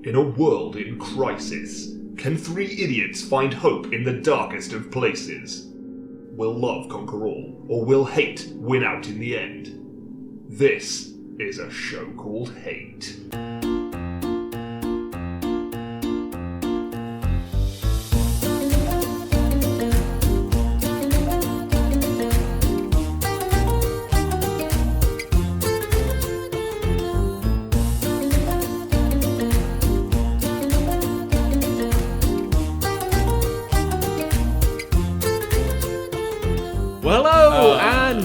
In a world in crisis, can three idiots find hope in the darkest of places? Will love conquer all, or will hate win out in the end? This is a show called Hate.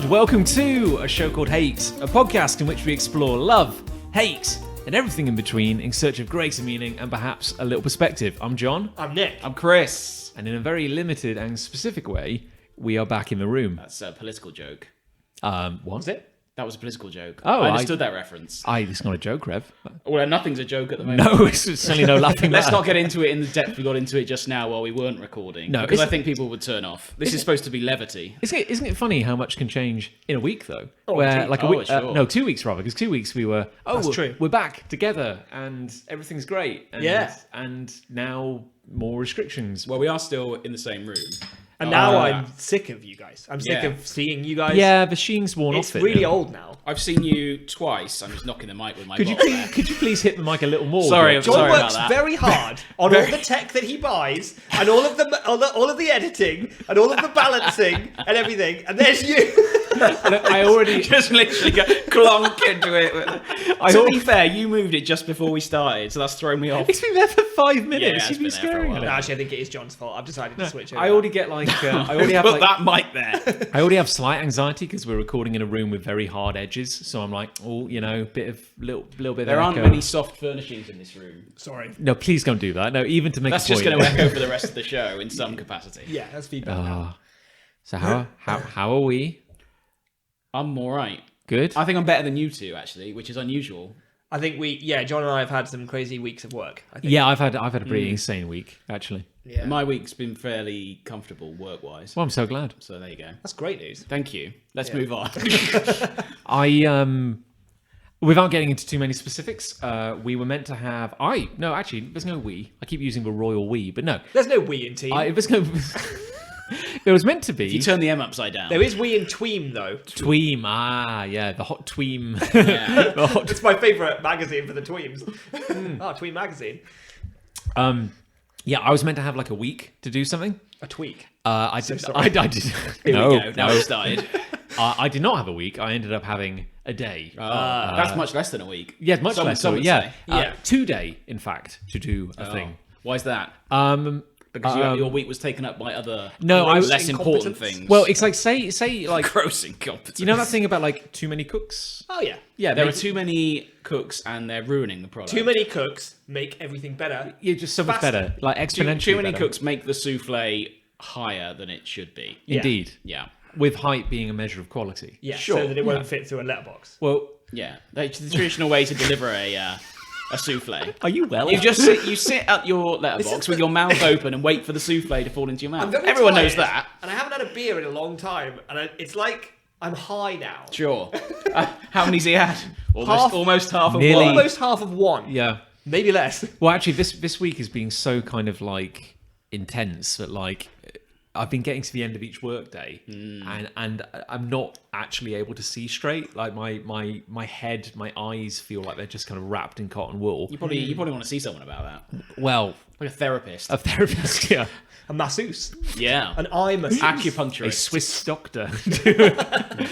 Welcome to a show called Hate, a podcast in which we explore love, hate, and everything in between in search of greater meaning and perhaps a little perspective. I'm John. I'm Nick. I'm Chris. And in a very limited and specific way, we are back in the room. That's a political joke. What? Was it? That was a political joke. Oh, I understood that reference. It's not a joke, Rev. Well, nothing's a joke at the moment. No, it's certainly no laughing Let's matter. not get into it in the depth we got into it just now while we weren't recording. No, because I think people would turn off. This is supposed to be levity. Isn't it funny how much can change in a week, though? Oh, Where, gee. like a week, sure. no, 2 weeks rather, because 2 weeks we were, true. We're back together and everything's great. And, Yeah. And now more restrictions. Well, we are still in the same room. And now I'm sick of you guys. I'm sick Yeah. of seeing you guys. Yeah, the sheen's worn It's off it. really now. old now. I've seen you twice. I'm just knocking the mic with my Could you bottle there. please hit the mic a little more? Sorry, George? John Sorry about works that. very hard on all the tech that he buys and all of the editing and all of the balancing and everything. And there's you. I already Just literally go clonk into it. To be fair, you moved it just before we started, so that's thrown me off. It's been there for 5 minutes. Yeah, it's You've been been there for a scaring while. at No, it. actually, I think it is John's fault. I've decided to switch over. I already get like I already have Put like that mic there. I already have slight anxiety because we're recording in a room with very hard edges. So I'm like, bit of little bit. There of aren't echo. many soft furnishings in this room. Sorry. No, please don't do that. No, even to make That's a just point. going to echo for the rest of the show in some capacity. Yeah, that's feedback now. So how are we? I'm all right. Good. I think I'm better than you two, actually, which is unusual. I think John and I have had some crazy weeks of work. I think. Yeah, I've had a pretty insane week actually. Yeah. My week's been fairly comfortable work-wise. Well, I'm so glad. So there you go. That's great news. Thank you. Let's move on. Without getting into too many specifics, we were meant to have. Actually, there's no we. I keep using the royal we, but no. There's no we in team. There's no. There was meant to be. You turn the M upside down. There is we in Tweem though. Tweem, the hot Tweem. Yeah. The hot. It's my favourite magazine for the Tweems. Tweem magazine. Yeah, I was meant to have like a week to do something. A tweak. I did. sorry. I did. Here we go. Now we've started. I did not have a week. I ended up having a day. That's much less than a week. Yeah, much Some- less. some So would yeah, say. Yeah. 2 day, in fact, to do a thing. Why is that? Because your week was taken up by other less important incompetence? things. Well, it's like say like gross incompetence. you know that thing about like too many cooks. Oh yeah. Yeah, there are too many cooks and they're ruining the product. Too many cooks make everything better. You're just so much Faster. better, like exponentially. Too many better. cooks make the souffle higher than it should be. Indeed. Yeah. With height being a measure of quality. Yeah. Sure, So that it won't fit through a letterbox. Well, Yeah. That's the traditional way to deliver a souffle. are you well? You just sit at your letterbox with your mouth open and wait for the souffle to fall into your mouth. I'm very Everyone knows tired, that. And I haven't had a beer in a long time, and it's like I'm high now. Sure. How many's he had? Almost half of Nearly. one. Almost half of one. Yeah. Maybe less. Well, actually, this week has been so kind of like intense that like I've been getting to the end of each workday, and I'm not actually able to see straight. Like my head, my eyes feel like they're just kind of wrapped in cotton wool. You probably want to see someone about that. Well, Like a therapist. a therapist, yeah, A masseuse. Yeah. An eye masseuse. a Acupuncturist. Swiss doctor.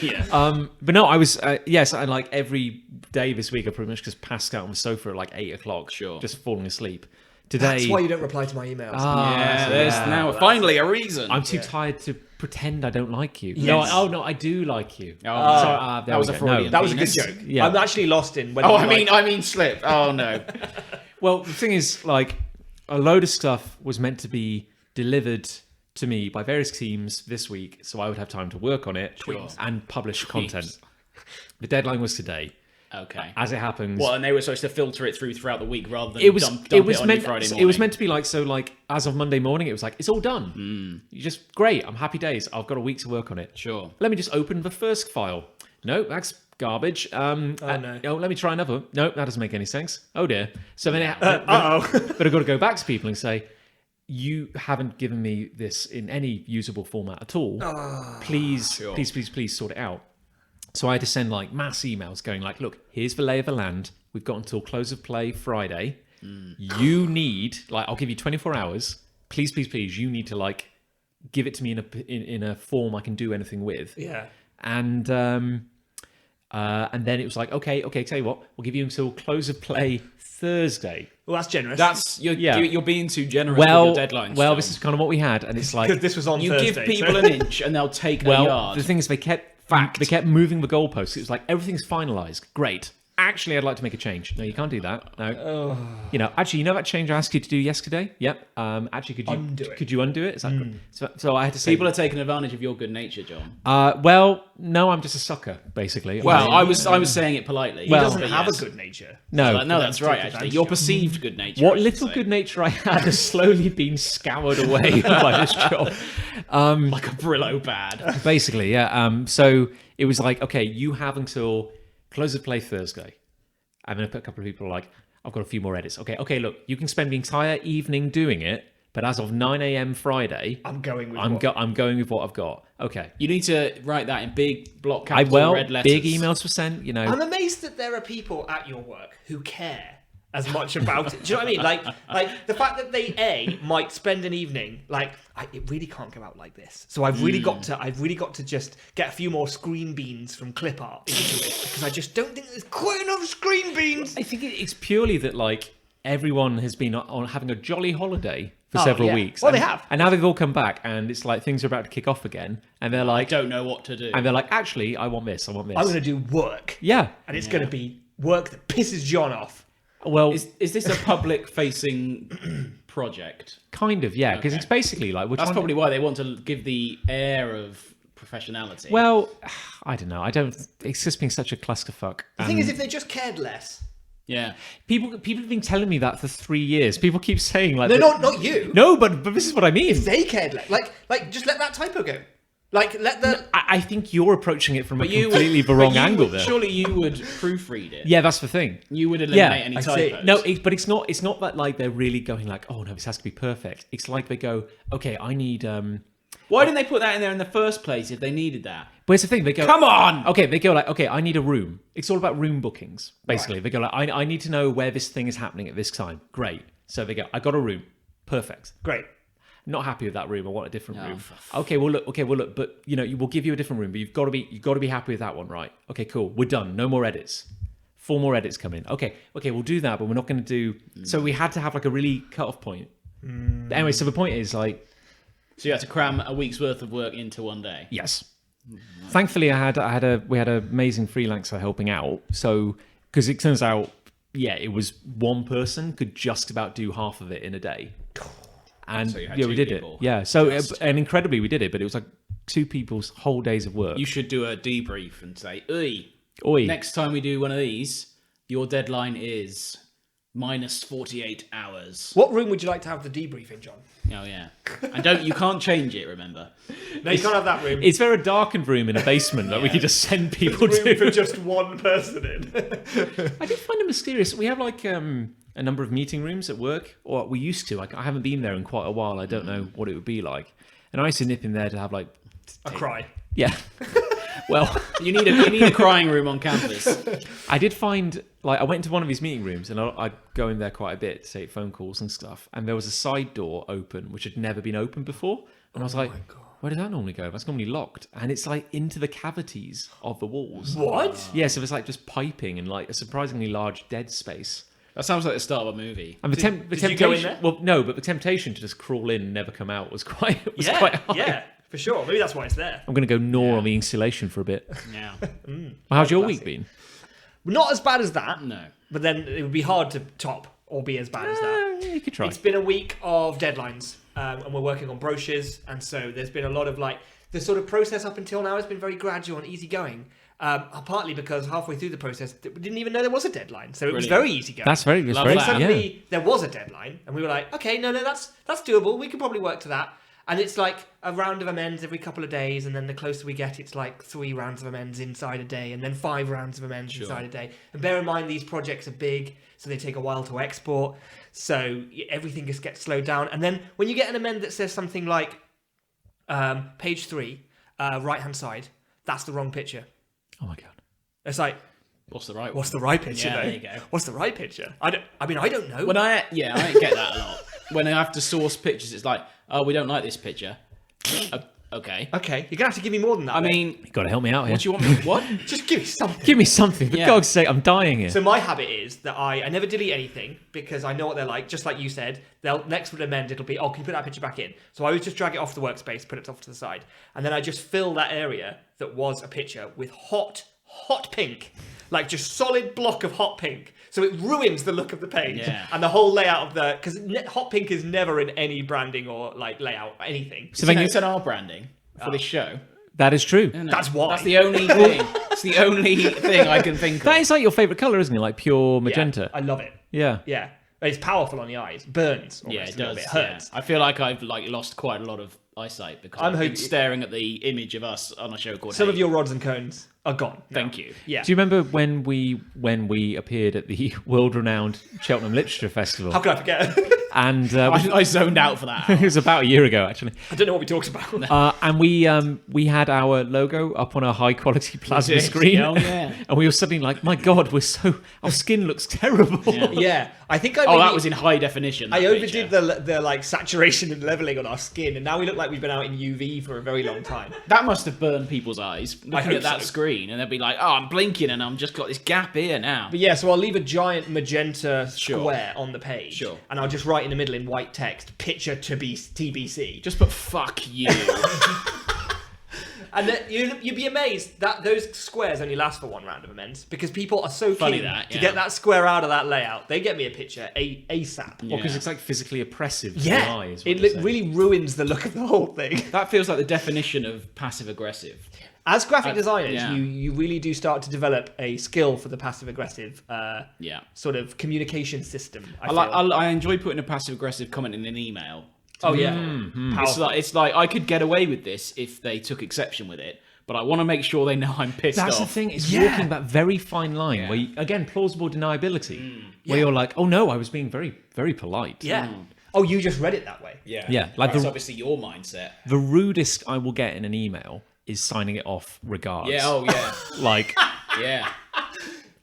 Yeah. But no, I was yes, and like every day this week, I pretty much just passed out on the sofa at like 8 o'clock, Sure. just falling asleep. Today, That's why you don't reply to my emails. Yeah, there's now finally a reason. I'm too tired to pretend I don't like you. Yes. No, I do like you. Oh, There that was we a go. No, Freudian. That was a good penis. joke. Yeah. I'm actually lost in when Oh, you I mean slip. Oh no. Well, the thing is, like, a load of stuff was meant to be delivered to me by various teams this week, so I would have time to work on it and publish content. The deadline was today. Okay. As it happens, Well, and they were supposed to filter it throughout the week rather than it was dump it was on meant you Friday morning. it was meant to be like so like as of Monday morning it was like it's all done. You just great. I'm happy days. I've got a week to work on it. Sure. Let me just open the first file. No, that's garbage. no. Let me try another one. No, that doesn't make any sense. Oh dear. So then, but I've got to go back to people and say, you haven't given me this in any usable format at all. Please sort it out. So I had to send like mass emails going like, look, here's the lay of the land. We've got until close of play Friday. You need, like, I'll give you 24 hours. Please, you need to like give it to me in a form I can do anything with. Yeah. And then it was like, okay, tell you what, we'll give you until close of play Thursday. Well, that's generous. You're being too generous with your deadlines. Well, this is kind of what we had, and it's like because this was on you Thursday, give people an inch and they'll take a yard. The thing is, they kept moving the goalposts. It was like everything's finalised. Great. Actually, I'd like to make a change. No, you can't do that. No. Actually, that change I asked you to do yesterday? Yep. Actually, could you undo it? It's like, so I had to say... People are taking advantage of your good nature, John. Well, no, I'm just a sucker, basically. Well, I was saying it politely. He doesn't have a good nature. No. No, that's right, actually. Your perceived good nature. What little good nature I had has slowly been scoured away by this job. Like a Brillo bad. Basically, yeah. So it was like, okay, you have until... close of play Thursday. I'm going to put a couple of people like, I've got a few more edits. Okay, look, you can spend the entire evening doing it, but as of 9 a.m. Friday, I'm going with what I've got. Okay. You need to write that in big block capital red letters. Big emails were sent, I'm amazed that there are people at your work who care as much about it. Do you know what I mean? Like the fact that they might spend an evening it really can't go out like this. So I've really got to just get a few more screen beans from clip art into it because I just don't think there's quite enough screen beans. I think it's purely that like everyone has been on having a jolly holiday for several weeks. Well, they have. And now they've all come back and it's like things are about to kick off again and they're like, I don't know what to do. And they're like, actually, I want this. I'm going to do work. Yeah. And it's going to be work that pisses John off. Well, is this a public-facing project? Kind of, yeah, because it's basically like that's probably why they want to give the air of professionality. Well, I don't know. It's just been such a clusterfuck. The thing is, if they just cared less. Yeah, people have been telling me that for 3 years. People keep saying like, no, not you. No, but this is what I mean. If they cared less, like just let that typo go. Like, let the... I think you're approaching it from a completely the wrong angle there. Surely you would proofread it. Yeah, that's the thing. You would eliminate any typos. No, but it's not that like they're really going like, oh no, this has to be perfect. It's like they go, okay, I need... Why didn't they put that in there in the first place if they needed that? But it's the thing, they go... Come on! Okay, they go like, okay, I need a room. It's all about room bookings, basically. Right. They go like, I need to know where this thing is happening at this time. Great. So they go, I got a room. Perfect. Great. Not happy with that room. I want a different room. Okay, well look. But we'll give you a different room. But you've got to be happy with that one, right? Okay, cool. We're done. No more edits. 4 more edits come in. Okay, we'll do that, but we're not going to do. So we had to have like a really cut-off point. Anyway, so the point is like. So you had to cram a week's worth of work into one day. Yes. Thankfully, we had an amazing freelancer helping out. So because it turns out, it was one person could just about do half of it in a day. And so we did people. it. Yeah. So and incredibly, we did it. But it was like 2 people's whole days of work. You should do a debrief and say, Oi. Next time we do one of these, your deadline is minus 48 hours. What room would you like to have the debrief in, John? Oh yeah. And you can't change it. Remember. No, you can't have that room. Is there a darkened room in a basement that we could just send people to? For just one person in. I did find it mysterious. We have like a number of meeting rooms at work, or we used to. I haven't been there in quite a while. I don't know what it would be like. And I used to nip in there to have like a cry. Yeah. Well, you need a crying room on campus. I did find I went into one of his meeting rooms, and I'd go in there quite a bit to take phone calls and stuff. And there was a side door open, which had never been opened before. And I was like, where did that normally go? That's normally locked. And it's like into the cavities of the walls. What? Yeah, so it's like just piping and like a surprisingly large dead space. That sounds like the start of a movie. And the temptation, you go in there? Well, no, but the temptation to just crawl in and never come out was quite high. Yeah, for sure. Maybe that's why it's there. I'm going to go gnaw on the insulation for a bit. Yeah. Well, how's your week been? Not as bad as that. No. But then it would be hard to top or be as bad as that. Yeah, you could try. It's been a week of deadlines, and we're working on brochures, and so there's been a lot of the sort of process up until now has been very gradual and easygoing. Partly because halfway through the process, we didn't even know there was a deadline, so it was very easy going. That's very suddenly there was a deadline, and we were like, okay, no, that's doable. We can probably work to that. And it's like a round of amends every couple of days, and then the closer we get, it's like 3 rounds of amends inside a day, and then 5 rounds of amends inside a day. And bear in mind, these projects are big, so they take a while to export, so everything just gets slowed down. And then when you get an amend that says something like, page 3, right-hand side, that's the wrong picture. Oh my god. It's like, What's the right one? what's the right picture, Yeah, though? there you go. What's the right picture? I don't know. When I get that a lot. When I have to source pictures, it's like, oh, we don't like this picture. Okay. Okay, you're gonna have to give me more than that. I mate. mean, You got to help me out here. what do you want me? What? just give me something. Give me something, for Yeah. God's sake! I'm dying here. So my habit is that I never delete anything because I know what they're like. Just like you said, they'll next would amend. It'll be, oh, can you put that picture back in? So I would just drag it off the workspace, put it off to the side, and then I just fill that area that was a picture with hot pink, like just solid block of hot pink. So it ruins the look of the page and the whole layout of the, because hot pink is never in any branding or like layout or anything. So then you It's in our branding for this show. that is true. That's why. That's the only thing. It's the only thing I can think of. That is like your favorite color, isn't it? Like pure magenta. I love it. Yeah. Yeah, it's powerful on the eyes. Burns. Almost Yeah, a it little does. bit. Hurts. Yeah. I feel like I've lost quite a lot of eyesight because I'm I've been hoping- staring at the image of us on a show called Some Hey. of your rods and cones are gone. now. Thank you. Yeah. Do you remember when we appeared at the world-renowned Cheltenham Literature Festival? How could I forget? And I zoned out for that. it was about a year ago, actually. I don't know what we talked about. And we had our logo up on a high-quality plasma did? screen. Oh, yeah. And we were suddenly like, my God, our skin looks terrible. Yeah, I think I. Oh, maybe- that was in high definition. I that overdid picture. the like saturation and leveling on our skin, and now we look like we've been out in UV for a very long time. That must have burned people's eyes looking hope at that so. screen, and they'll be like, "Oh, I'm blinking, and I'm just got this gap here now." But yeah, so I'll leave a giant magenta Sure. square on the page, Sure. and I'll just write in the middle in white text, "Picture to be TBC." Just put "fuck you." And then you'd be amazed that those squares only last for 1 round of amends because people are so Funny keen that, to yeah. get that square out of that layout. They get me a picture ASAP. Well, because it's like physically oppressive to the Yeah, eye. is what it you're saying. really ruins the look of the whole thing. That feels like the definition of passive aggressive. As graphic designers, yeah. you really do start to develop a skill for the passive aggressive Yeah. sort of communication system. I enjoy putting a passive aggressive comment in an email. Oh yeah, It's like I could get away with this if they took exception with it, but I want to make sure they know I'm pissed That's off. the thing. It's Yeah. walking that very fine line where, again, plausible deniability, where you're like, oh no, I was being very, very polite. yeah. Oh, you just read it that way. Yeah, Yeah, like that's the- obviously your mindset. The rudest I will get in an email is signing it off regards. Yeah. Oh yeah. Like, Yeah.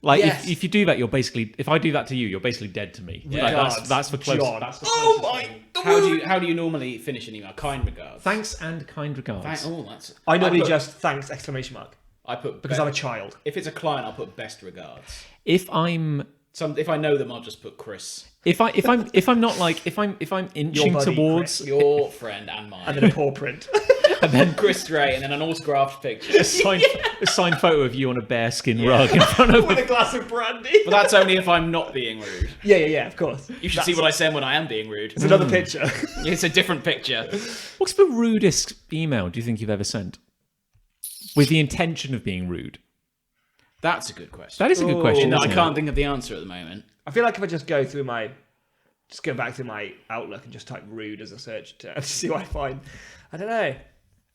Yes. if you do that, you're basically. If I do that to you, you're basically dead to me. Yeah. Like, Regards, that's for close. John. That's for Oh closest my! thing. How do you normally finish an email? Kind regards. Thanks and kind regards. That's. I normally put- just thanks exclamation mark I put because I'm a child. If it's a client, I'll put best regards. If I'm If I know them, I'll just put Chris, if I'm not like if I'm inching buddy, towards Chris. your friend and mine, And then a paw print. and then Chris Stray, and then an autographed picture. a signed photo of you on a bearskin rug in front of With a glass of brandy. But that's only if I'm not being rude. Yeah, of course. You should see what I send when I am being rude. It's another picture. It's a different picture. What's the rudest email do you think you've ever sent? With the intention of being rude? That's a good question. That is a good question. No, I isn't it? can't think of the answer at the moment. I feel like if I just go back through my Outlook and just type rude as a search term to see what I find. I don't know.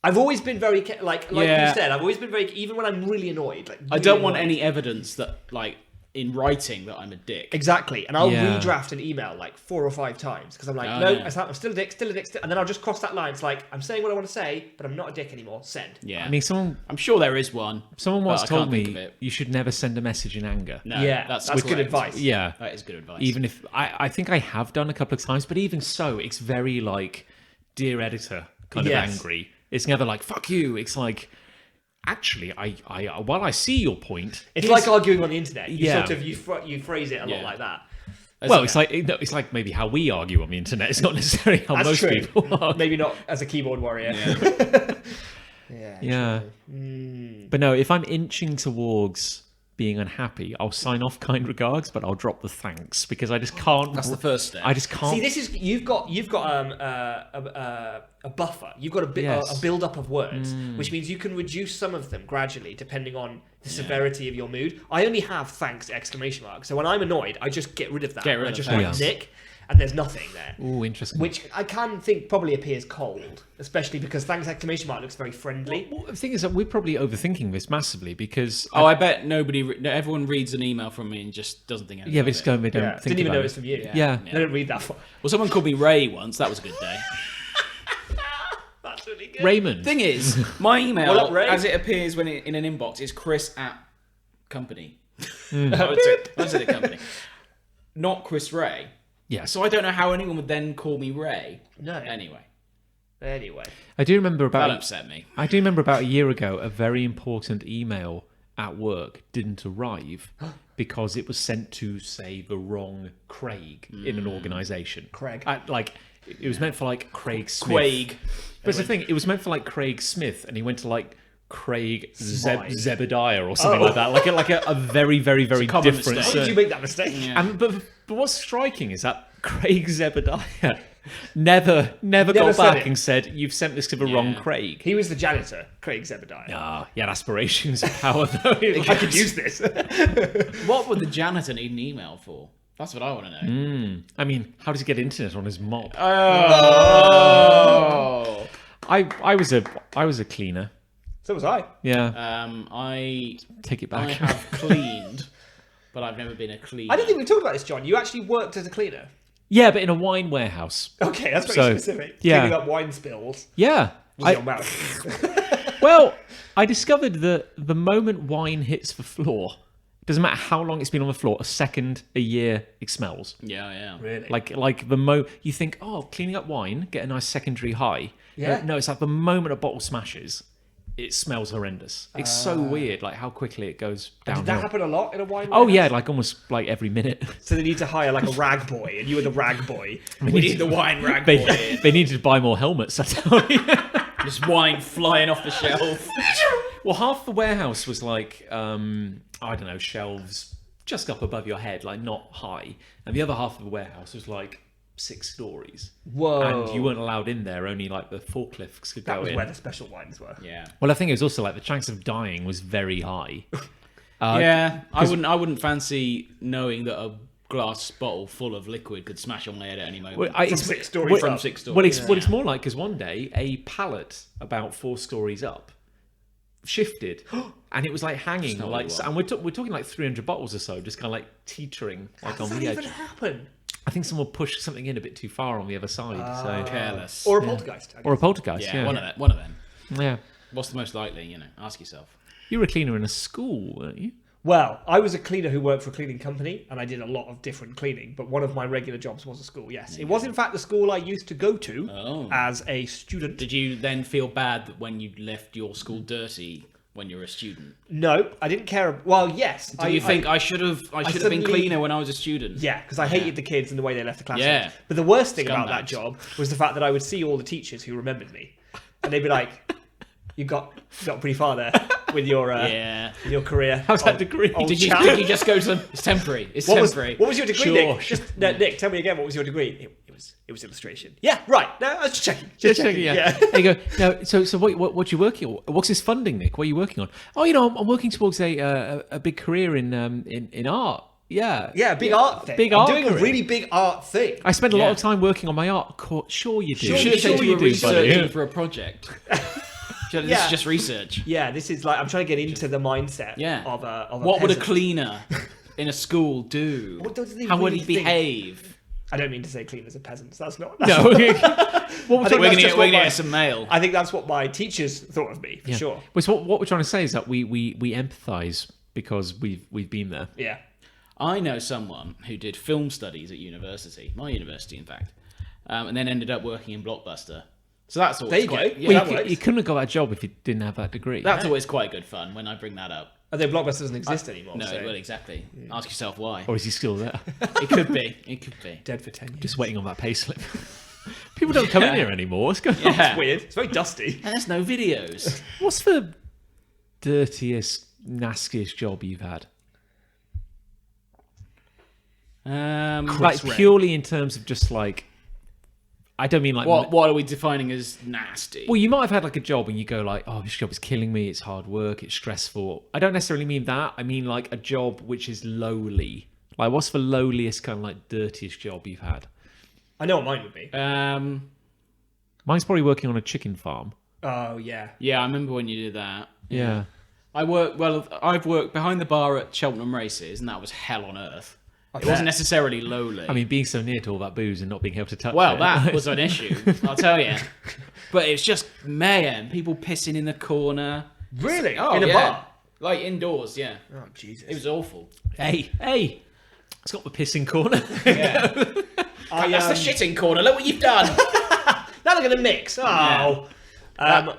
I've always been very like Yeah. you said. I've always been very even when I'm really annoyed. Like I really don't want annoyed. any evidence that, like, in writing that I'm a dick. Exactly, and I'll Yeah. redraft an email like 4 or 5 times because I'm like, Oh, no, yeah. I'm still a dick, and then I'll just cross that line. It's like I'm saying what I want to say, but I'm not a dick anymore. Send. Yeah. I mean, someone I'm sure there is one. once but I told can't think me of it. you should never send a message in anger. No, Yeah, that's good correct. advice. Yeah. That is good advice. Even if I think I have done a couple of times, but even so, it's very like dear editor kind of Yes. angry. It's never like fuck you. It's like actually, I while I see your point, It's here's- like arguing on the internet. You Yeah. sort of you phrase it a lot Yeah. like that. well, it's like maybe how we argue on the internet. It's not necessarily how That's most true. people argue. Maybe not as a keyboard warrior. Yeah. Yeah. But no, if I'm inching towards being unhappy, I'll sign off kind regards, but I'll drop the thanks because I just can't. That's the first step. I just can't. See, this is you've got a buffer. You've got Yes. a build up of words, which means you can reduce some of them gradually depending on the severity of your mood. I only have thanks exclamation mark. So when I'm annoyed, I just get rid of that. Get rid I of just thanks. write Nick, and there's nothing there. Oh, interesting. Which I can think probably appears cold, especially because thanks exclamation mark looks very friendly. Well, the thing is that we're probably overthinking this massively because Oh, I bet everyone reads an email from me and just doesn't think anything yeah, of they just it. go and they don't Yeah. think Didn't even about notice it. from you. Yeah. They don't read that far. Well, someone called me Ray once. That was a good day. That's really good. Raymond. Thing is, my email, What up, Ray? as it appears when in an inbox, is Chris@company. I would say the company. Not Chris Ray. Yeah. So I don't know how anyone would then call me Ray. No. Anyway, I do remember that about upset me. I do remember about a year ago a very important email at work didn't arrive because it was sent to say the wrong Craig in an organisation. Craig. It was meant for like Craig Smith. Quaig. But it's the thing, it was meant for like Craig Smith, and he went to like Craig Smythe. Zebediah or something like that, like a very very very common different. mistake. How did you make that mistake? Yeah. And but what's striking is that Craig Zebediah never got said back it. and said you've sent this to the wrong Craig. He was the janitor, Craig Zebediah. Ah, he had aspirations of power though. I could use this. What would the janitor need an email for? That's what I want to know. I mean, how does he get internet on his mob? Oh. I was a cleaner. So was I. Yeah, I take it I back. have cleaned, but I've never been a cleaner. I don't think we talked about this, John. You actually worked as a cleaner. Yeah, but in a wine warehouse. Okay, that's very So, specific. yeah. Cleaning up wine spills. Yeah. Was your mouth. Well, I discovered that the moment wine hits the floor, doesn't matter how long it's been on the floor, a second, a year, it smells. Yeah. Really? Like you think, oh, cleaning up wine, get a nice secondary high. Yeah. No, it's like the moment a bottle smashes, it smells horrendous. It's so weird, like how quickly it goes Did downhill. that happen a lot in a wine Oh warehouse? yeah, like almost like every minute. So they need to hire like a rag boy, and you were the rag boy. We need the wine rag boy. They needed to buy more helmets. I tell you. Just wine flying off the shelf. Well, half the warehouse was like, I don't know, shelves just up above your head, like not high. And the other half of the warehouse was like 6 stories. Whoa. And you weren't allowed in there, only like the forklifts could That go was in. where the special wines were. Yeah. Well, I think it was also like the chance of dying was very high. Yeah. I wouldn't fancy knowing that a glass bottle full of liquid could smash on my head at any moment. Well, From 6 stories From up. 6 stories. Well, it's more like because one day a pallet about 4 stories up shifted, and it was like hanging, not like, really and we're talking like 300 bottles or so, just kind of like teetering, like How on does the that edge. even happen? I think someone pushed something in a bit too far on the other side, so Careless. Or a poltergeist. I or a guess. poltergeist. yeah, Yeah, one of them. Yeah. What's the most likely? Ask yourself. You were a cleaner in a school, weren't you? Well, I was a cleaner who worked for a cleaning company, and I did a lot of different cleaning. But one of my regular jobs was a school. Yes, it was in fact the school I used to go to Oh. as a student. Did you then feel bad that when you left your school dirty when you were a student? No, I didn't care. Well, yes. Do you think I should have been suddenly- cleaner when I was a student? Yeah, because I hated the kids and the way they left the classroom. Yeah. But the worst thing about that Scumbags. job was the fact that I would see all the teachers who remembered me, and they'd be like, "You got pretty far there with your Yeah. with your career." How's that degree? old Did you, chap." did you just go to them? It's temporary. It's What was temporary. your degree, Sure, Nick? sure. Just, no, Nick, tell me again. What was your degree? It was illustration. Yeah, right. No, I was just checking. Just checking, yeah. There you go. Now, so what you working on? What's this funding, Nick? What are you working on? Oh, I'm working towards a big career in art. Yeah. Yeah, big art thing. Big I'm art doing a career. really big art thing. I spend a lot Yeah. of time working on my art. Sure you do. Sure You should have said Sure you you were do, researching buddy. for a project. This Yeah. is just research. Yeah, this is like I'm trying to get into the mindset Yeah. of a What would a peasant. cleaner in a school do? What does he How would really he think? behave? I don't mean to say cleaners are peasants. That's not. No. What I we're think talking that's We're just gonna what get my- some mail. I think that's what my teachers thought of me for sure. Well, so what we're trying to say is that we empathise because we've been there. Yeah. I know someone who did film studies at university, my university, in fact, and then ended up working in Blockbuster. So that's always There you quite, go. yeah, Well, Well, that works. you couldn't have got that job if you didn't have that degree. that's always quite good fun when I bring that up. Although Blockbuster doesn't exist anymore. No, so well, exactly. Ask yourself why. Or is he still there? It could be. It could be. dead for 10 years. Just waiting on that payslip. People don't come in here anymore. What's going on? Yeah. It's weird. It's very dusty. And there's no videos. What's the dirtiest, nastiest job you've had? Like Ray. purely in terms of just like, I don't mean like. What are we defining as nasty? Well, you might have had like a job and you go like, oh, this job is killing me. It's hard work. It's stressful. I don't necessarily mean that. I mean like a job which is lowly. Like, what's the lowliest kind of like dirtiest job you've had? I know what mine would be. Mine's probably working on a chicken farm. Oh, yeah. Yeah, I remember when you did that. Yeah. I've worked behind the bar at Cheltenham Races, and that was hell on earth. It wasn't necessarily lowly. I mean, being so near to all that booze and not being able to touch well, it. that was an issue, I'll tell you. But it's just mayhem. People pissing in the corner. Really? Oh, in a yeah. bar? Like indoors, yeah. Oh, Jesus. It was awful. Hey, it's got the pissing corner. Yeah. That's the shitting corner. Look what you've done. Now they're going to mix. Oh.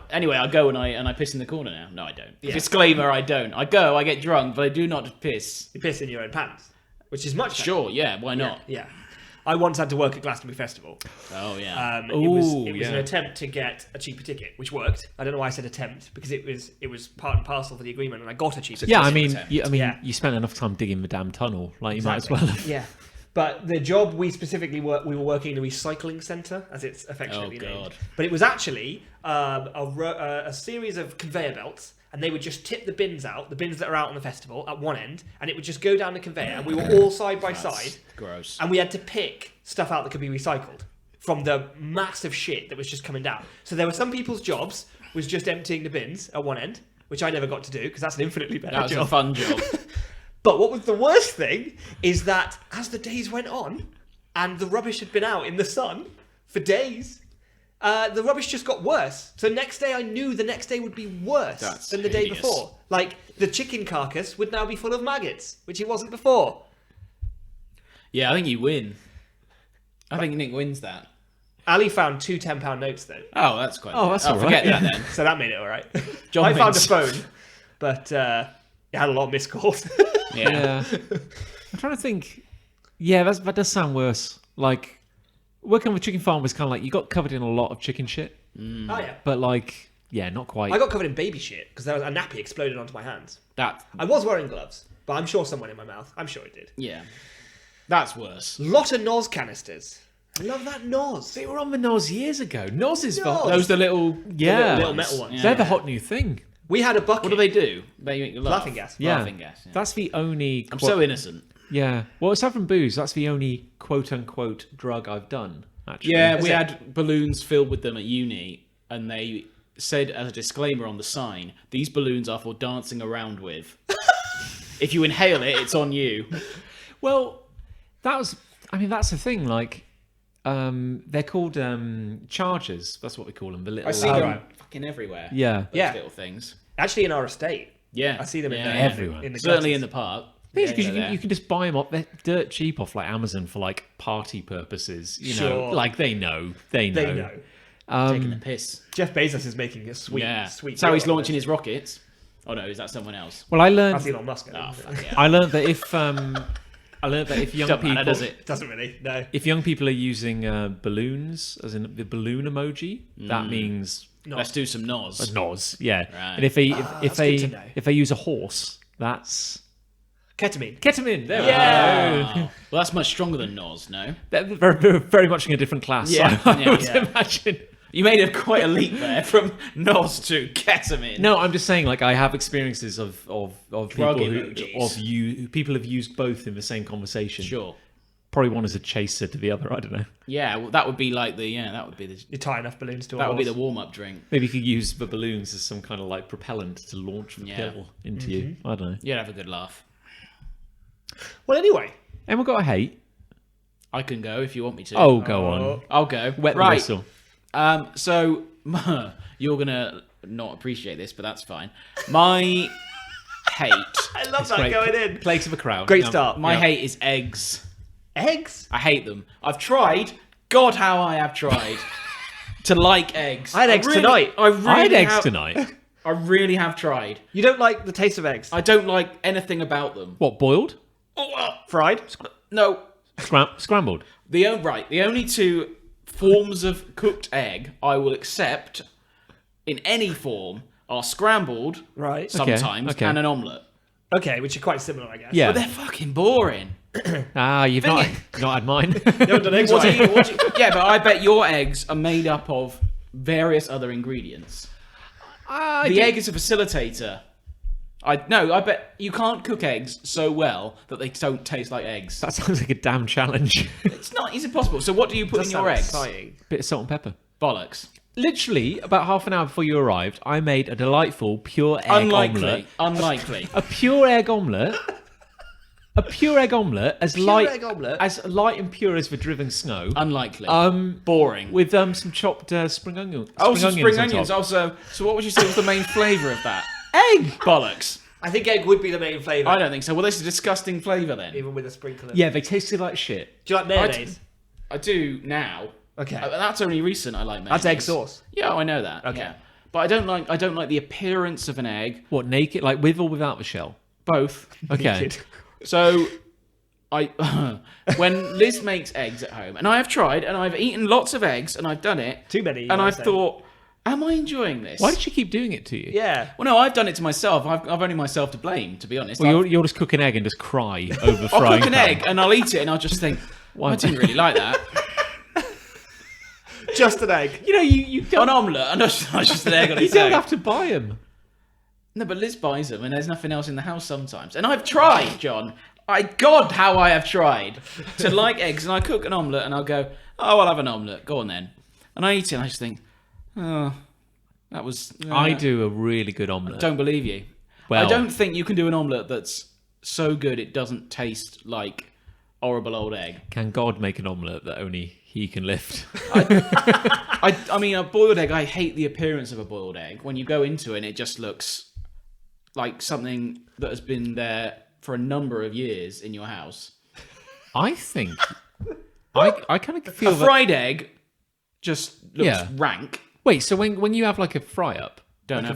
Anyway, I go and I piss in the corner now. No, I don't. Disclaimer: I don't. I go, I get drunk, but I do not piss. You piss in your own pants, which is much better. Sure, yeah. Why not? Yeah. I once had to work at Glastonbury Festival. Oh yeah. It was an attempt to get a cheaper ticket, which worked. I don't know why I said attempt, because it was part and parcel for the agreement, and I got a cheaper ticket. Yeah, I mean, Yeah. you spent enough time digging the damn tunnel. Like, you might as well have. Yeah. But the job we specifically we were working in a recycling centre, as it's affectionately named. God. But it was actually a series of conveyor belts, and they would just tip the bins out, the bins that are out on the festival, at one end, and it would just go down the conveyor, and we were all side by side. Gross. And we had to pick stuff out that could be recycled from the massive shit that was just coming down. So there were some people's jobs was just emptying the bins at one end, which I never got to do because that's an infinitely better That was job. a fun job. But what was the worst thing is that as the days went on and the rubbish had been out in the sun for days, the rubbish just got worse. So next day I knew the next day would be worse than the day hideous. before. Like the chicken carcass would now be full of maggots, which it wasn't before. Yeah, I think you win. I think Nick wins that. Ali found two £10 notes though. Oh, that's quite. Oh, that's all right. Forget that then. So that made it all right. John I found a wins. phone, but it had a lot of missed calls. Yeah. I'm trying to think. Yeah, that does sound worse. Like, working with chicken farm was kind of like you got covered in a lot of chicken shit, Oh yeah. but like, yeah, not quite. I got covered in baby shit because there was a nappy exploded onto my hands. That. I was wearing gloves, but I'm sure someone in my mouth. I'm sure it did. Yeah. That's worse. Lot of Noz canisters. I love that Noz. They were on the Noz years ago. Noz is Noz. Those the little. yeah, little metal ones. Yeah. They're the hot new thing. We had a bucket. What do they do? They make you laugh. Laughing gas. Yeah, Laughing gas. Yeah. that's the only. I'm so innocent. Yeah, well, aside from booze, that's the only quote unquote drug I've done. Actually, Yeah, we had balloons filled with them at uni, and they said as a disclaimer on the sign, "These balloons are for dancing around with. If you inhale it, it's on you." Well, that's the thing. Like, they're called chargers. That's what we call them. The little. I see them fucking everywhere. Yeah. Those Yeah. little things. Actually, in our estate. Yeah, I see them in Yeah. the, Everywhere. In the Certainly gutters. in the park. Because Yeah, you can just buy them up. They're dirt cheap off like Amazon for like party purposes. You know, Sure. like they know. They know. They know. Taking the piss. Jeff Bezos is making a sweet, Yeah. sweet. That's how he's deal. launching his rockets. Oh no, is that someone else? Well, I That's learned. Elon Musk. Oh, fuck yeah. I learned that if young Don't people matter, does it? Doesn't really. No. if young people are using balloons, as in the balloon emoji, that means Let's do some Noz. a Noz. Yeah. Right. And if they that's good to know. if they use a horse, that's Ketamine. ketamine. There Yeah. we go. Well, that's much stronger than Noz, no? They're very, very much in a different class. Yeah, I yeah, would yeah. imagine. You made quite a leap there from Noz to ketamine. No, I'm just saying. Like, I have experiences of Drug people emojis. people have used both in the same conversation. Sure. Probably one as a chaser to the other. I don't know. Yeah, well, that would be like the You tie enough balloons to a that would be the horse. warm-up drink. Maybe you could use the balloons as some kind of like propellant to launch the Yeah. pill into you. I don't know. You'd have a good laugh. Well, anyway. Anyone got a hate? I can go if you want me to. Oh, go on. I'll go. Wet the right. whistle. So you're gonna not appreciate this, but that's fine. My hate. I love that Great. going in. Place of a crowd. Great No. start. My hate is eggs. Eggs? I hate them. I've tried. God, how I have tried to like eggs. I had eggs tonight. I really I had eggs have, tonight. I really have tried. You don't like the taste of eggs? I don't like anything about them. What, boiled? Fried? No. Scrambled? The only two forms of cooked egg I will accept in any form are scrambled Right. sometimes okay. and an omelette. Okay, which are quite similar, I guess. Yeah. But they're fucking boring. You've not had mine. You haven't done eggs What do right. you- yeah, but I bet your eggs are made up of various other ingredients. The egg is a facilitator. I bet you can't cook eggs so well that they don't taste like eggs. That sounds like a damn challenge. It's not. What? Is it possible? So what do you put in your eggs? Exciting. Bit of salt and pepper. Bollocks. Literally, about half an hour before you arrived, I made a delightful pure egg omelette. Unlikely. A pure egg omelette. A pure egg omelette as light and pure as the driven snow. Unlikely. Boring. With some chopped spring onions. Spring onions. Also, so what would you say was the main flavour of that? Egg. Bollocks. I think egg would be the main flavour. I don't think so. Well, this is a disgusting flavour then. Even with a sprinkle of... Yeah, they tasted like shit. Do you like mayonnaise? I do now. Okay. That's only recent I like mayonnaise. That's egg sauce. Yeah, I know that. Okay. Yeah. But I don't like the appearance of an egg. What, naked? Like with or without the shell? Both. Okay. So when Liz makes eggs at home, and I have tried, and I've eaten lots of eggs, and I've done it. Too many. And I've thought, am I enjoying this? Why did she keep doing it to you? Yeah. Well, no, I've done it to myself. I've only myself to blame, to be honest. Well, you'll just cook an egg and just cry over I'll frying cook an pan. egg, and I'll eat it, and I'll just think, well, I didn't really like that. Just an egg. You know, you don't... An omelette, and it's just an egg on You its don't own. have to buy them. No, but Liz buys them, and there's nothing else in the house sometimes. And I've tried, John. God, how I have tried to like eggs. And I cook an omelette, and I'll go, oh, I'll have an omelette. Go on then. And I eat it, and I just think, oh, that was... I do a really good omelette. Don't believe you. Well, I don't think you can do an omelette that's so good it doesn't taste like horrible old egg. Can God make an omelette that only he can lift? I mean, a boiled egg, I hate the appearance of a boiled egg. When you go into it, it just looks like something that has been there for a number of years in your house. I think... I kind of feel A fried egg just looks rank. Wait, so when you have like a fry-up... Don't Don't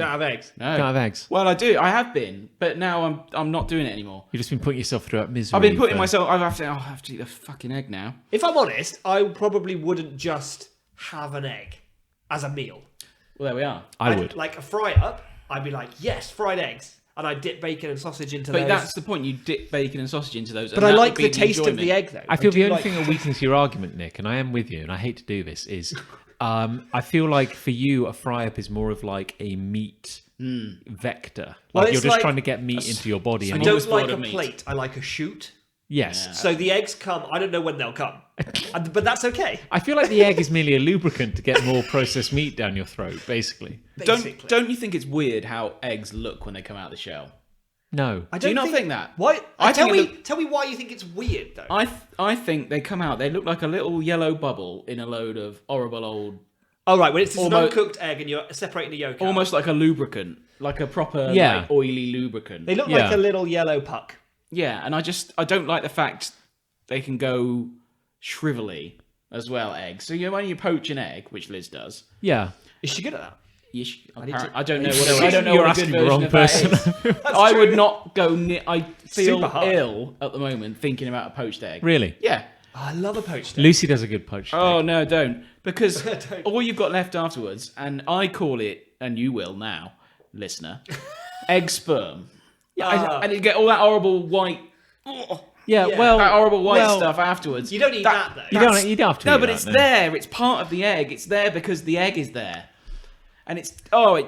have eggs. No. Don't have eggs. Well, I do. I have been, but now I'm not doing it anymore. You've just been putting yourself through that misery. I've been putting myself. I have to eat a fucking egg now. If I'm honest, I probably wouldn't just have an egg as a meal. Well, there we are. I would. Like a fry-up, I'd be like, yes, fried eggs. And I'd dip bacon and sausage into those. But that's the point. You dip bacon and sausage into those. But I like the taste of the egg, though. I feel do the only like- thing that weakens your argument, Nick, and I am with you, and I hate to do this, is I feel like for you, a fry-up is more of like a meat vector. Well, Like you're it's just like- trying to get meat into your body. I And don't smorgasbord like a of meat. plate. I like a shoot. yes. So the eggs come. I don't know when they'll come, but that's okay. I feel like the egg is merely a lubricant to get more processed meat down your throat, basically. Basically. Don't you think it's weird how eggs look when they come out of the shell? No. I Do you don't not think that? Why? I tell think me why you think it's weird though. I think they come out. They look like a little yellow bubble in a load of horrible old, Oh right, when it's an Almost- uncooked egg and you're separating the yolk. out. almost like a lubricant, like a proper Yeah. like, oily lubricant. They look Yeah. like a little yellow puck. Yeah, and I don't like the fact they can go shrivelly as well. Eggs. So when you poach an egg, which Liz does, Yeah. Is she good at that? I don't know what I don't know You're what a asking good the version wrong of that person. is. I would not go near. I feel Super hard. ill at the moment thinking about a poached egg. Really? Yeah. Oh, I love a poached egg. Lucy does a good poached egg. Oh no, don't, because Don't. all you've got left afterwards, and I call it, and you will now, listener, egg sperm. Ah. And you get all that horrible white, Yeah, Yeah. well... that horrible white well, stuff afterwards. You don't eat that, though. You don't have to No, eat but that, it's no. there. It's part of the egg. It's there because the egg is there, and it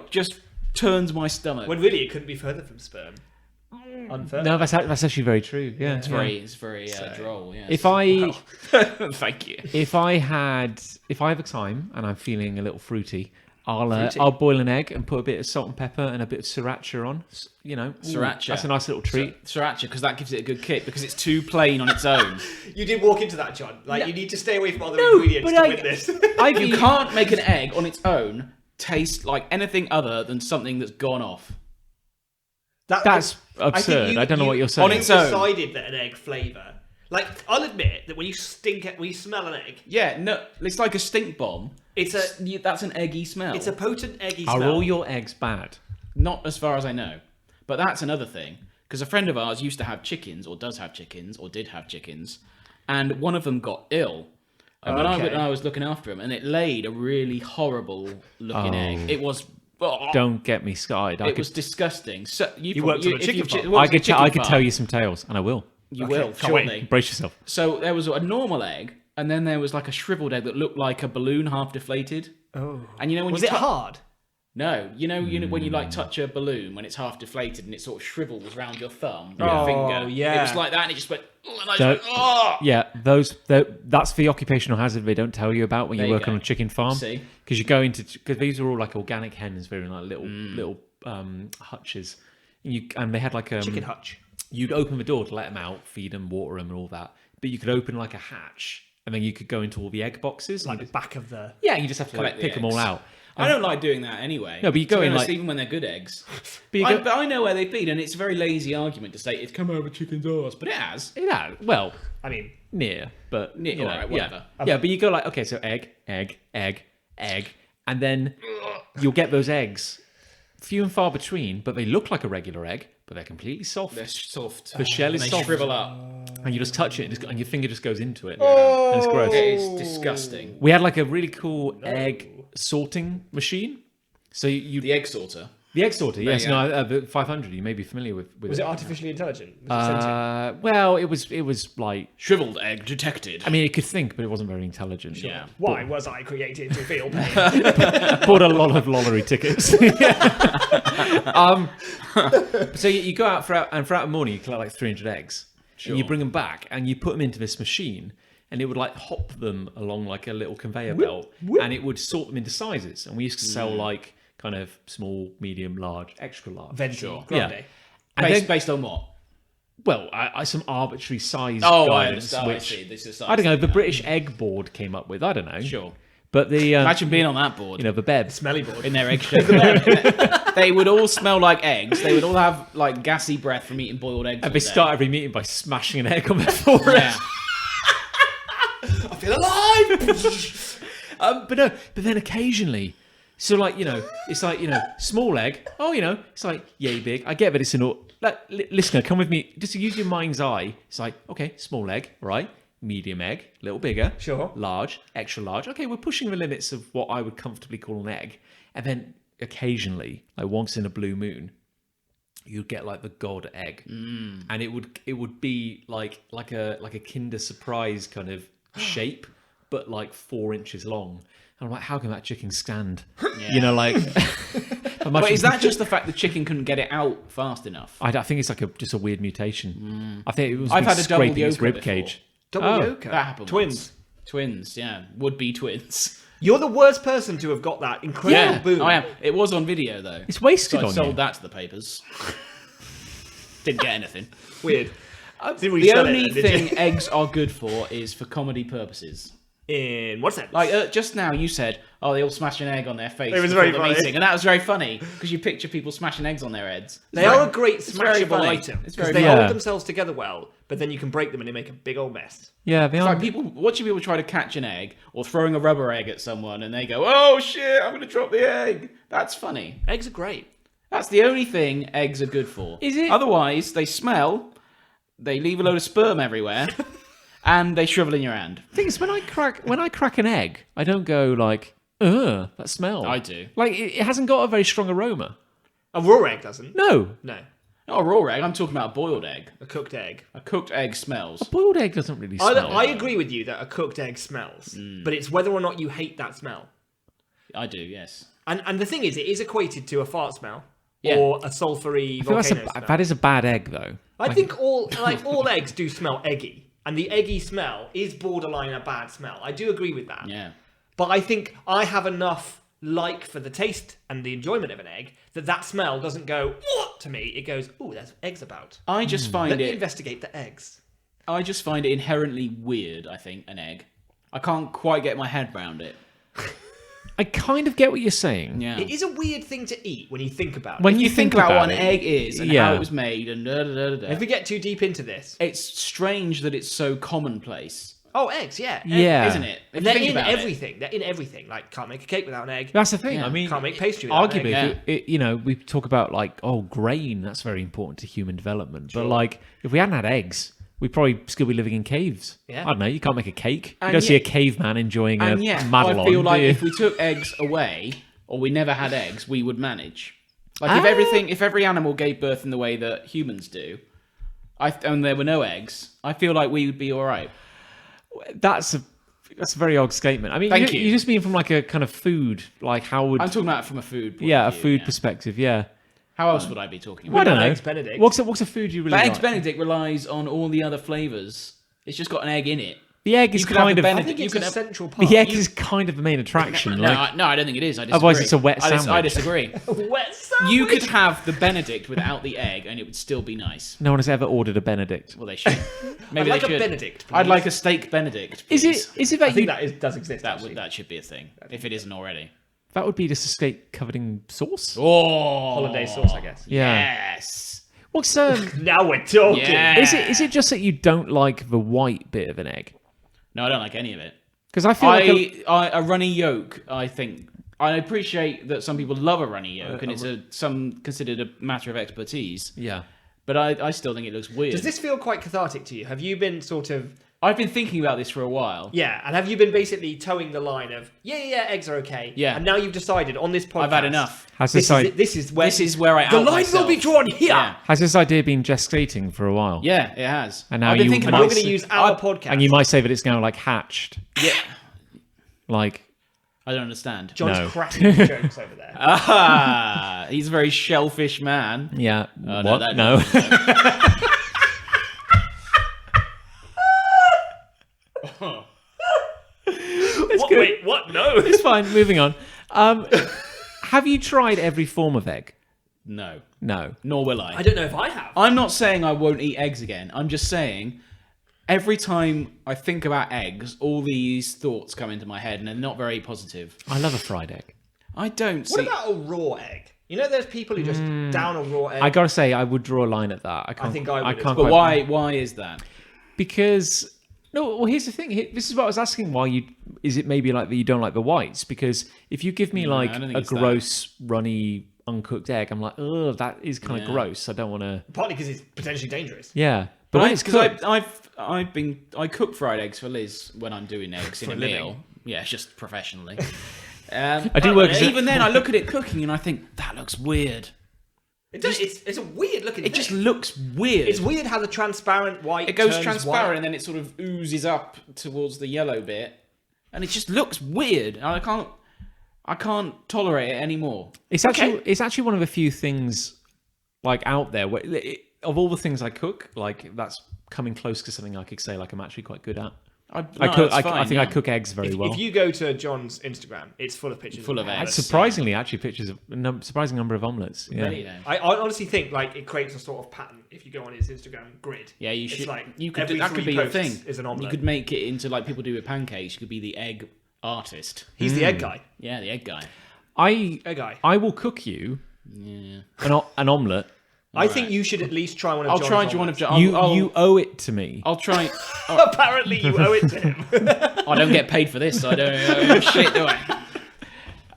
just turns my stomach. When really it couldn't be further from sperm. Unfair. No, that's actually very true. Yeah, It's very droll. Yes. If I thank you. if I have a time and I'm feeling a little fruity, I'll boil an egg and put a bit of salt and pepper and a bit of sriracha on. You know, Sriracha. That's a nice little treat. Sriracha, because that gives it a good kick, because it's too plain on its own. You did walk into that, John. Like, you need to stay away from other No, ingredients but to win this. You can't make an egg on its own taste like anything other than something that's gone off. That's absurd. I don't know what you're saying. On its own. decided that an egg flavour. Like, I'll admit that when you smell an egg, Yeah, no, it's like a stink bomb. it's That's an eggy smell. a potent eggy Are smell. all your eggs bad? Not as far as I know. But that's another thing. Because a friend of ours used to have chickens, or does have chickens, or did have chickens, and one of them got ill. And when I was looking after him, and it laid a really horrible looking egg. It was... Don't get me started. It was disgusting. So You worked on a chicken farm. I could tell you some tales, and I will. You will, can't wait. shortly. Brace yourself. So there was a normal egg, and then there was like a shriveled egg that looked like a balloon half deflated. Oh. And you know when Was you it hard? No, you know when you like touch a balloon when it's half deflated and it sort of shrivels around your thumb, your finger. yeah. It was like that, and it just went. Oh, and I So- just went, oh! Yeah, that's the occupational hazard they don't tell you about when you There you work go. on a chicken farm. See? Because you go into because these are all like organic hens, very like little hutches, and they had like Chicken hutch. You'd open the door to let them out, feed them, water them, and all that. But you could open like a hatch, and then you could go into all the egg boxes. Like the back of the... Yeah, you just have to Collect like, the pick them all eggs. out. I don't like doing that anyway. No, but you go To be in, honest, like- even when they're good eggs. But you I, go- but I know where they've been, and it's a very lazy argument to say it's come over chicken's arse, but it has. Yeah, well, I mean, near, but Near, you know, alright, whatever. Yeah, but you go like, okay, so egg, and then you'll get those eggs, few and far between, but they look like a regular egg, but they're completely soft. They're soft. The shell is they soft. shrivel up. And you just touch it, and your finger just goes into it. And it's gross. It is disgusting. We had like a really cool egg sorting machine. So you The egg sorter. the egg sorter, yes, you no, the 500. You may be familiar with. was it artificially intelligent? Was it sentient? Well, it was like, Shriveled egg detected. I mean, it could think, but it wasn't very intelligent. Yeah. Why was I created to feel pain? Bought a lot of lottery tickets. So you go out throughout the morning, you collect like 300 eggs. Sure. And you bring them back, and you put them into this machine, and it would like hop them along like a little conveyor belt, and it would sort them into sizes. And we used to sell like kind of small, medium, large, extra large. Venti, Yeah. grande. And based, then, based on what? well, I some arbitrary size Oh, I guidance, understand. which I see. This is I don't know. The British Egg Board came up with. I don't know. Sure. But the Imagine being on that board. you know the BEB. Smelly board. In their egg shape. They would all smell like eggs. They would all have like gassy breath from eating boiled eggs. And all they day. start every meeting by smashing an egg on their forehead. Yeah. I feel alive! But then occasionally, so like, you know, it's like, you know, small egg. Oh, you know, it's like yay big. I get that it's an like, listener, come with me. Just use your mind's eye. It's like, okay, small egg, right? Medium egg, a little bigger. Sure. Large, extra large. Okay, we're pushing the limits of what I would comfortably call an egg. And then occasionally, like once in a blue moon, you'd get like the god egg, and it would be like a Kinder Surprise kind of shape, but like 4 inches long. And I'm like, how can that chicken stand? You know, like. But is that just the fact the chicken couldn't get it out fast enough? I think it's like just a weird mutation. I think it was I've had a double scraping its yolker rib before. cage. Double Oh, yolker. That happened. Twins. once. Twins, yeah. Would be twins. You're the worst person to have got that incredible Yeah, boom. I am. It was on video though. It's wasted So I on sold you. that to the papers. Didn't get anything. Weird. Didn't really The sell only it then, did you? thing eggs are good for is for comedy purposes. In what sense? Like just now, you said, "Oh, they all smash an egg on their face." It was before very the funny. meeting, and that was very funny because you picture people smashing eggs on their heads. they are a great very smashable funny. item It's because very they funny. hold themselves together well, but then you can break them and they make a big old mess. Yeah, they It's are. like people watching people try to catch an egg or throwing a rubber egg at someone, and they go, "Oh shit, I'm going to drop the egg." That's funny. Eggs are great. That's the only thing eggs are good for. Is it? Otherwise, they smell, they leave a load of sperm everywhere, and they shrivel in your hand. thing is, when I crack an egg, I don't go like, ugh, that smell. I do. Like it hasn't got a very strong aroma. A raw egg doesn't. No, No. Not a raw egg. I'm talking about a boiled egg. A cooked egg. A cooked egg smells. boiled egg doesn't really I, smell. I agree with you that a cooked egg smells, but it's whether or not you hate that smell. I do, yes. And the thing is, it is equated to a fart smell Yeah. or a sulfury I feel volcano that's smell. that is a bad egg though. I think all eggs do smell eggy, and the eggy smell is borderline a bad smell. I do agree with that. Yeah. But I think I have enough like for the taste and the enjoyment of an egg that smell doesn't go what to me. It goes, ooh, there's eggs about. I just Let find me it. investigate the eggs. I just find it inherently weird. I think an egg. I can't quite get my head around it. I kind of get what you're saying. Yeah. It is a weird thing to eat when you think about When it. you Think about what an it, egg is and yeah. how it was made and da da da da. If we get too deep into this, It's strange that it's so commonplace, oh, eggs, yeah, Yeah. isn't it? If you They're think in about it. everything. They're in everything. Like, can't make a cake without an egg. That's the thing. Yeah. I mean, Can't make pastry without an arguably, egg. you know, we talk about like, oh, grain. That's very important to human development. But like, if we hadn't had eggs, we'd probably still be living in caves. Yeah. I don't know. You can't make a cake. You And don't see a yet- caveman enjoying a And yeah, Madelon. I feel like do you? if we took eggs away or we never had eggs, we would manage. Like if every animal gave birth in the way that humans do, and there were no eggs, I feel like we would be all right. that's a That's a very odd statement. I mean, Thank you. You just mean from like a kind of food, like how would... I'm talking about it from a food point yeah, a of view, food yeah. perspective, yeah. How else would I be talking Well, I about? don't know. Eggs Benedict. What's a food you really But like? Eggs Benedict relies on all the other flavours. It's just got an egg in it. The egg is You could have kind the of... I Benedict. think it's You a could have- central part. The egg is kind of the main attraction. No, Like, I don't think it is. I disagree. Otherwise it's a wet I sandwich. disagree. Wet sandwich. You could have the Benedict without the egg, and it would still be nice. no one has ever ordered a Benedict. Well, they should. Maybe I'd like they should. a Benedict, I'd please. like a steak Benedict. Is Please. it I that think you... does exist. That should be a thing if it isn't already. That would be just a steak covered in sauce? Oh, Holiday sauce, I guess. Yeah. Yes. What's Now we're talking. Yeah. Is it just that you don't like the white bit of an egg? No, I don't like any of it. Because I feel like A runny yolk, I think. I appreciate that some people love a runny yolk, and it's some considered a matter of expertise. yeah. But I still think it looks weird. Does this feel quite cathartic to you? Have you been sort of I've been thinking about this for a while. yeah? And have you been basically towing the line of yeah, eggs are okay. Yeah. And now you've decided on this podcast. I've had enough. Has This this, is, I- this is where This is where I the out line myself. will be drawn here. Yeah, has this idea been gestating for a while? yeah, it has. And now I've been you thinking And might you're about going to use our podcast. And you might say that it's now like hatched. Yeah, Like, I don't understand. John's No. cracking jokes over there. Ah, he's a very shellfish man. yeah. no, What? that- No. What, good. wait, what? No. It's fine. Moving on. Have you tried every form of egg? No, No. nor will I don't know if I have. I'm not saying I won't eat eggs again. I'm just saying every time I think about eggs, all these thoughts come into my head and they're not very positive. I love a fried egg. I don't What see. about a raw egg? You know, there's people who just down a raw egg. I gotta say, I would draw a line at that. I can't. think I would as can't. But quite- why is that? Because no. Well, here's the thing. This is what I was asking. Why you? Is it maybe like that you don't like the whites? Because if you give me like I don't think a it's that. gross, runny, uncooked egg, I'm like, oh, that is kind of Yeah. gross. I don't want to. Partly because it's potentially dangerous. Yeah, but when it's cooked, I cook fried eggs for Liz when I'm doing eggs in a living. meal. Yeah, it's just professionally. I do work. as a- Even then, I look at it cooking and I think that looks weird. It does, it's a weird looking It thing. just looks weird. It's weird how the transparent white It goes turns transparent white. and then it sort of oozes up towards the yellow bit, and it just looks weird. And I can't tolerate it anymore. It's actually one of the few things like out there where of all the things I cook, like that's coming close to something I could say like I'm actually quite good at. I cook. I think I cook eggs very well. If you go to John's Instagram, it's full of pictures. Full of omelets. eggs. Surprisingly, actually, pictures of surprising number of omelets. Yeah. Really, then. I honestly think like it creates a sort of pattern if you go on his Instagram grid. Yeah, you It's should. like You could. every That could three be a posts thing. is an You omelette. could make it into like people do with pancakes. You could be the egg artist. He's the egg guy. Yeah, the egg guy. Egg guy. I will cook you Yeah. an omelette. I think you should at least try one of I'll John's try omelets. one of John. You owe it to me. I'll try. Apparently, you owe it to him. I don't get paid for this, so I don't know shit, do I?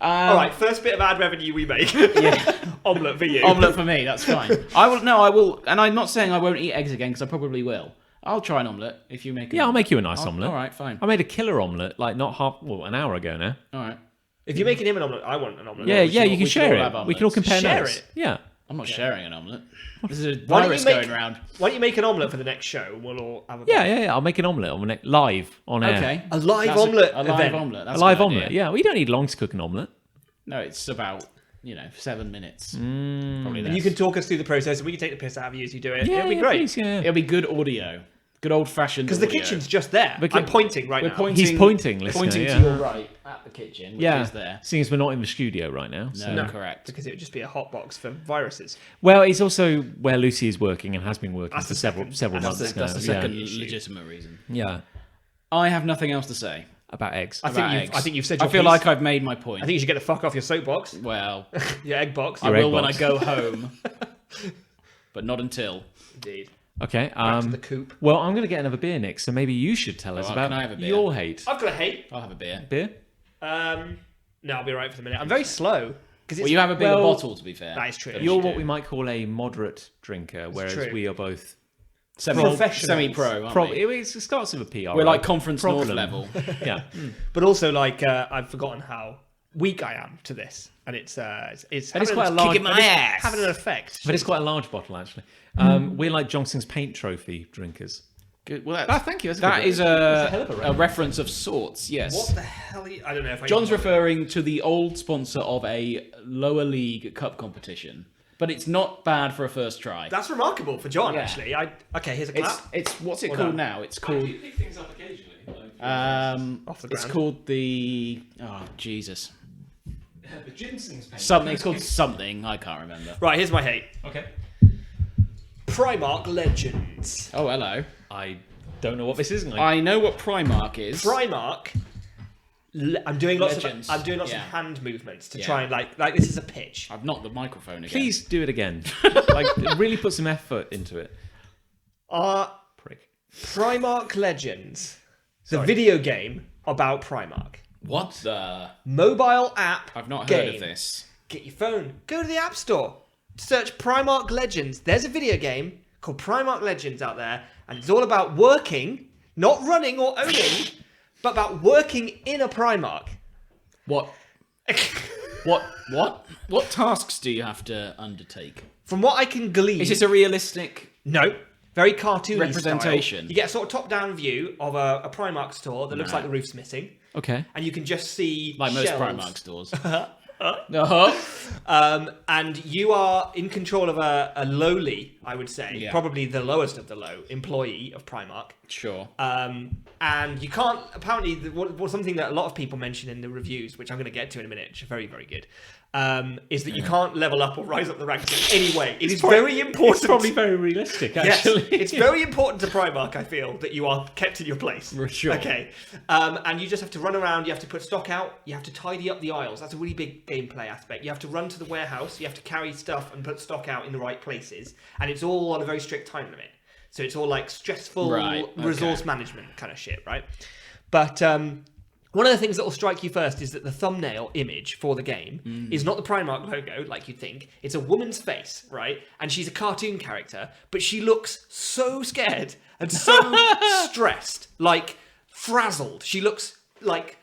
All right, first bit of ad revenue we make. Yeah. Omelette for you. Omelette for me, that's fine. I will, and I'm not saying I won't eat eggs again because I probably will. I'll try an omelette if you make. I'll make you a nice omelette. All right, fine. I made a killer omelette like not an hour ago now. All right. If you're making him an omelette, I want an omelette. Yeah, we yeah, should you all- can we should share all have it. We can all omelettes. compare Share notes. it? Yeah. I'm not sharing an omelette. This is a Why don't virus you make- going around. Why don't you make an omelette for the next show and we'll all have a Yeah. I'll make an omelette on live on air. Okay. A live That's omelette A live event. omelette. That's A live good omelette. idea. Yeah. Well, you don't need long to cook an omelette. No, it's about 7 minutes. Mm. Probably less. And you can talk us through the process and we can take the piss out of you as you do it. Yeah, It'll be yeah, great. please, yeah. It'll be good audio. Good old fashioned. Because the kitchen's just there. I'm pointing right We're now. pointing. He's pointing, listener, Pointing yeah. to your right at the kitchen, which Yeah. is there. Seeing as we're not in the studio right now. So. No, correct. Because it would just be a hot box for viruses. Well, it's also where Lucy is working and has been working That's for the several second- months that's now. That's the Yeah. second legitimate reason. Yeah. I have nothing else to say. About eggs. I about think eggs. I think you've said I your feel piece. like I've made my point. I think you should get the fuck off your soapbox. Well, Your egg box. I Your will egg when I box. go home, but not until. Indeed. Okay. Back to the coop. Well, I'm going to get another beer, Nick. So maybe you should tell us Oh, about can I have a beer? your hate. I've got a hate. I'll have a beer. Beer? No, I'll be right for the minute. I'm very slow. Because Well, you have a bigger well, bottle, to be fair. That is true. than You're you what do. we might call a moderate drinker, whereas true. we are both. Professionals. Semi-pro, aren't we? It starts with a PR. We're like Conference North Problem. level. Yeah. But also, like, I've forgotten how weak I am to this. And it's And it's having quite a an- large- Kicking my ass. having an effect. But it's quite a large bottle, actually. We're like Johnson's paint trophy drinkers. Good. Well, Thank you. That is a hell of a a reference. reference of sorts. Yes. What the hell? I don't know if I. John's referring to the old sponsor of a lower league cup competition, but it's not bad for a first try. That's remarkable for John, Yeah. actually. Okay, here's a clap. It's what's it Well called done. now? It's called pick things up occasionally. Off the it's ground. called the Jesus The ginseng's pain. something. It's called something. I can't remember. Right, here's my hate. Okay. Primark Legends. Oh, hello. I don't know what this is. I know what Primark is. Primark. I'm doing lots Legends. of Yeah. hand movements to Yeah. try and like this is a pitch. I've knocked the microphone again. Please do it again. Really put some effort into it. Prick. Primark Legends, the video game about Primark. What the? Mobile app. I've not game. heard of this. Get your phone. Go to the App Store. Search Primark Legends. There's a video game called Primark Legends out there, and it's all about working, not running or owning, but about working in a Primark. What? What tasks do you have to undertake? From what I can glean, Is this a realistic? no, very cartoony Representation. style. You get a sort of top-down view of a Primark store that looks like the roof's missing, Okay. and you can just see Like most shelves. Primark stores. And you are in control of a lowly, I would say, Yeah. probably the lowest of the low employee of Primark. Sure. And you can't, apparently, something that a lot of people mention in the reviews, which I'm going to get to in a minute, which are very, very good, is that you can't level up or rise up the ranks in any way. It is very important. It's probably very realistic, Yes, actually. it's very important to Primark, I feel, that you are kept in your place. For sure. Okay. And you just have to run around, you have to put stock out, you have to tidy up the aisles. That's a really big gameplay aspect. You have to run to the warehouse, you have to carry stuff and put stock out in the right places. And it's all on a very strict time limit. So it's all like stressful Right, okay. resource management kind of shit, right? But one of the things that will strike you first is that the thumbnail image for the game is not the Primark logo, like you'd think. It's a woman's face, right? And she's a cartoon character, but she looks so scared and so stressed, like frazzled. She looks like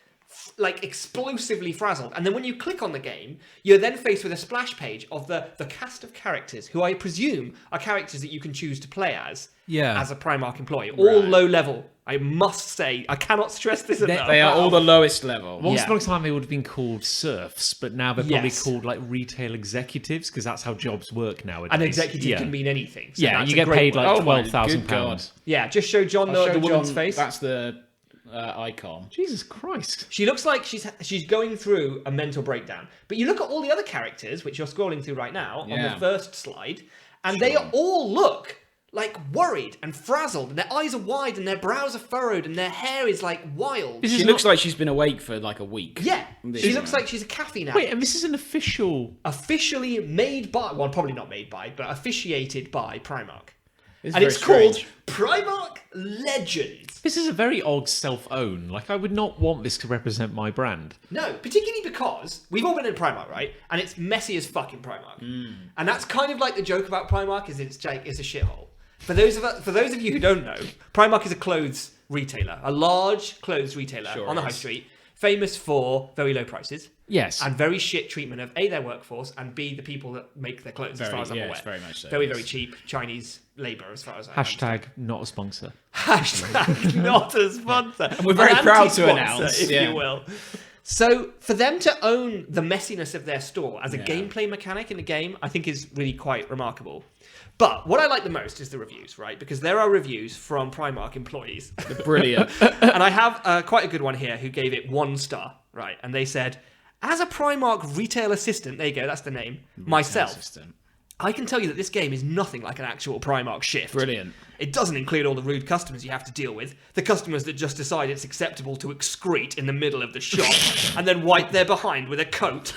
explosively frazzled. And then when you click on the game, you're then faced with a splash page of the cast of characters, who I presume are characters that you can choose to play as a Primark employee. All low level. I must say, I cannot stress this enough. They are all the lowest level. Once upon a time, they would have been called serfs, but now they're probably Yes. called like retail executives because that's how jobs work nowadays. An executive Yeah. can mean anything. So Yeah, that's you a get great paid word. like Oh my £12,000. good God. Yeah, just show John I'll the show woman's John- face. That's the icon. Jesus Christ. She looks like she's going through a mental breakdown. But you look at all the other characters, which you're scrolling through right now on the Yeah. first slide, and they all look like worried and frazzled, and their eyes are wide, and their brows are furrowed, and their hair is like wild. She looks like she's been awake for like a week. Yeah, This she one. looks like she's a caffeine Wait, addict. and this is an official. Officially made by, well, probably not made by, but officiated by Primark. It's And very it's called strange. Primark Legends. This is a very odd self-own. Like, I would not want this to represent my brand. No, particularly because we've all been in Primark, right? And it's messy as fuck in Primark. And that's kind of like the joke about Primark is it's a shithole. For those of you who don't know, Primark is a clothes retailer, a large clothes retailer Sure on the is. high street, famous for very low prices. Yes. And very shit treatment of A, their workworkforce, and B, the people that make their clothes, as far as I'm aware. Yes, very much so. Very, yes. very cheap Chinese labour, as far as I Hashtag not a sponsor. Hashtag not a sponsor. we're very An proud to anti-sponsor, announce, if yeah. you will. So for them to own the messiness of their store as a gameplay mechanic in the game, I think is really quite remarkable. But what I like the most is the reviews, right? Because there are reviews from Primark employees. Brilliant. And I have quite a good one here who gave it 1 star, right? And they said, as a Primark retail assistant, there you go, that's the name, myself, Assistant. I can tell you that this game is nothing like an actual Primark shift. Brilliant. It doesn't include all the rude customers you have to deal with. The customers that just decide it's acceptable to excrete in the middle of the shop and then wipe their behind with a coat.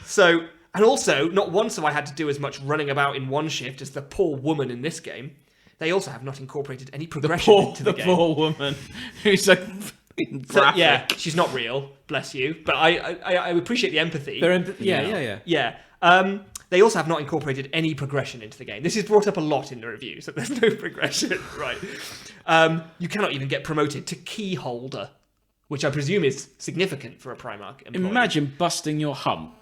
So, and also, not once have I had to do as much running about in one shift as the poor woman in this game. They also have not incorporated any progression into the game. Poor woman who's like fucking So, graphic. yeah, she's not real, bless you. But I appreciate the empathy. Yeah. They also have not incorporated any progression into the game. This is brought up a lot in the reviews, that there's no progression, right? You cannot even get promoted to key holder, which I presume is significant for a Primark employee. Imagine busting your hump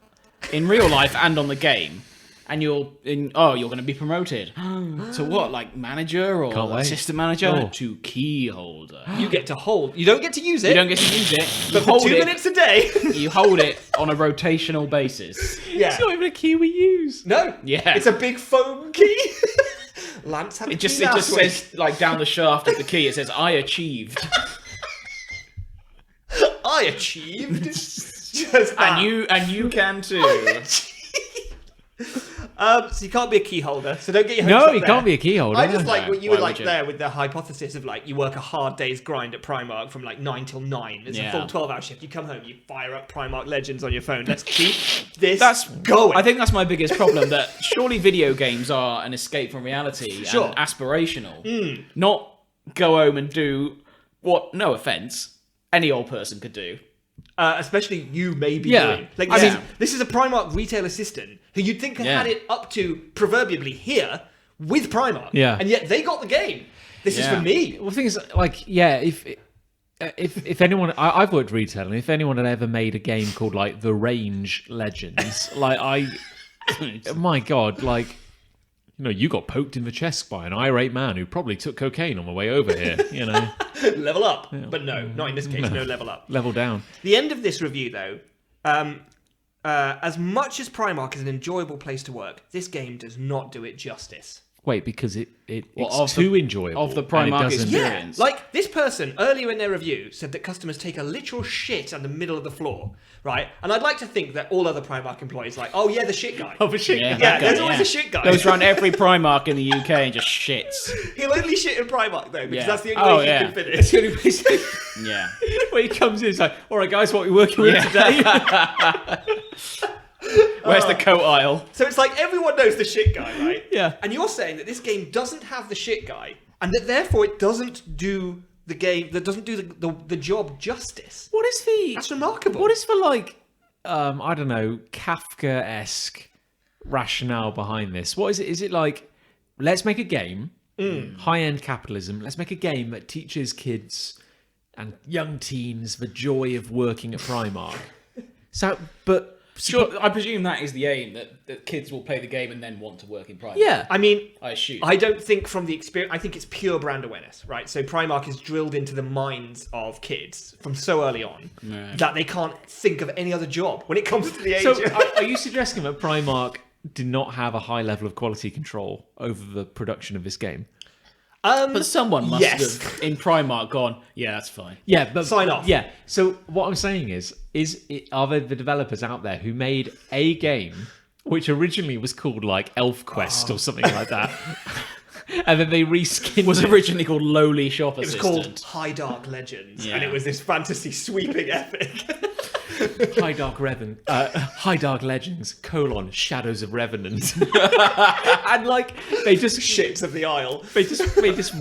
in real life and on the game, and you're going to be promoted to what, like manager or Can't wait. assistant manager? Oh. To key holder. You get to hold. You don't get to use it. You don't get to use it. but You for hold 2 it. minutes a day. You hold it on a rotational basis. Yeah. It's not even a key we use. No. Yeah. It's a big foam key. Lance had a It just key last week. says, like, down the shaft of the key, it says, I achieved. I achieved. Just that. And you can too. So you can't be a key holder. So don't get your hopes No, up you there. can't be a key holder. I just like No, what you why were like would you? there with the hypothesis of like you work a hard day's grind at Primark from like 9 till 9. It's a Yeah. full 12-hour shift. You come home, you fire up Primark Legends on your phone. Let's keep this That's going. I think that's my biggest problem. That surely video games are an escape from reality Sure. and aspirational, not go home and do what. No offense, any old person could do. especially you may be Yeah. doing. Like I this, mean- this is a Primark retail assistant who you'd think Yeah. had it up to proverbially here with Primark. Yeah. And yet they got the game. This is Yeah. for me. Well, the thing is, like, yeah, if anyone, I've worked retail, and if anyone had ever made a game called like The Range Legends, like my God, like, you know, you got poked in the chest by an irate man who probably took cocaine on the way over here. You know, Level up. But no, not in this case. No level up. level down. The end of this review, though, as much as Primark is an enjoyable place to work, this game does not do it justice. Wait, because it's of too the- enjoyable of the and it Primark doesn't- experience. Yeah, like this person earlier in their review said that customers take a literal shit on the middle of the floor, right? And I'd like to think that all other Primark employees are like, oh yeah, the shit guy. Oh, the shit. Yeah, Yeah, that guy, there's always a shit guy. Goes around every Primark in the UK and just shits. He'll only shit in Primark though, because Yeah. that's the only way he yeah. can It's finish. the only place Yeah. where he comes in. It's like, all right, guys, what are we working with today? Where's the coat aisle? So it's like everyone knows the shit guy, right? Yeah. And you're saying that this game doesn't have the shit guy, and that therefore it doesn't do the game, that doesn't do the job justice. What is the? That's remarkable. What is the like? I don't know, Kafka-esque rationale behind this? What is it? Is it like, let's make a game, high-end capitalism. Let's make a game that teaches kids and young teens the joy of working at Primark. So, but Sure, I presume that is the aim, that kids will play the game and then want to work in Primark. yeah, I mean, I assume. I don't think from the experience, I think it's pure brand awareness, right? So Primark is drilled into the minds of kids from so early on that they can't think of any other job when it comes to the age. So, are you suggesting that Primark did not have a high level of quality control over the production of this game? But someone must Yes. have, in Primark, gone, yeah, that's fine. Yeah, but Sign off. Yeah. So what I'm saying is are there the developers out there who made a game which originally was called like Elf Quest or something like that, and then they reskinned Was it? originally called Lowly Shop It was Assistant. called High Dark Legends, Yeah. and it was this fantasy sweeping epic. High Dark Legends: Shadows of Revenant, and like they just Ships of the Isle. They just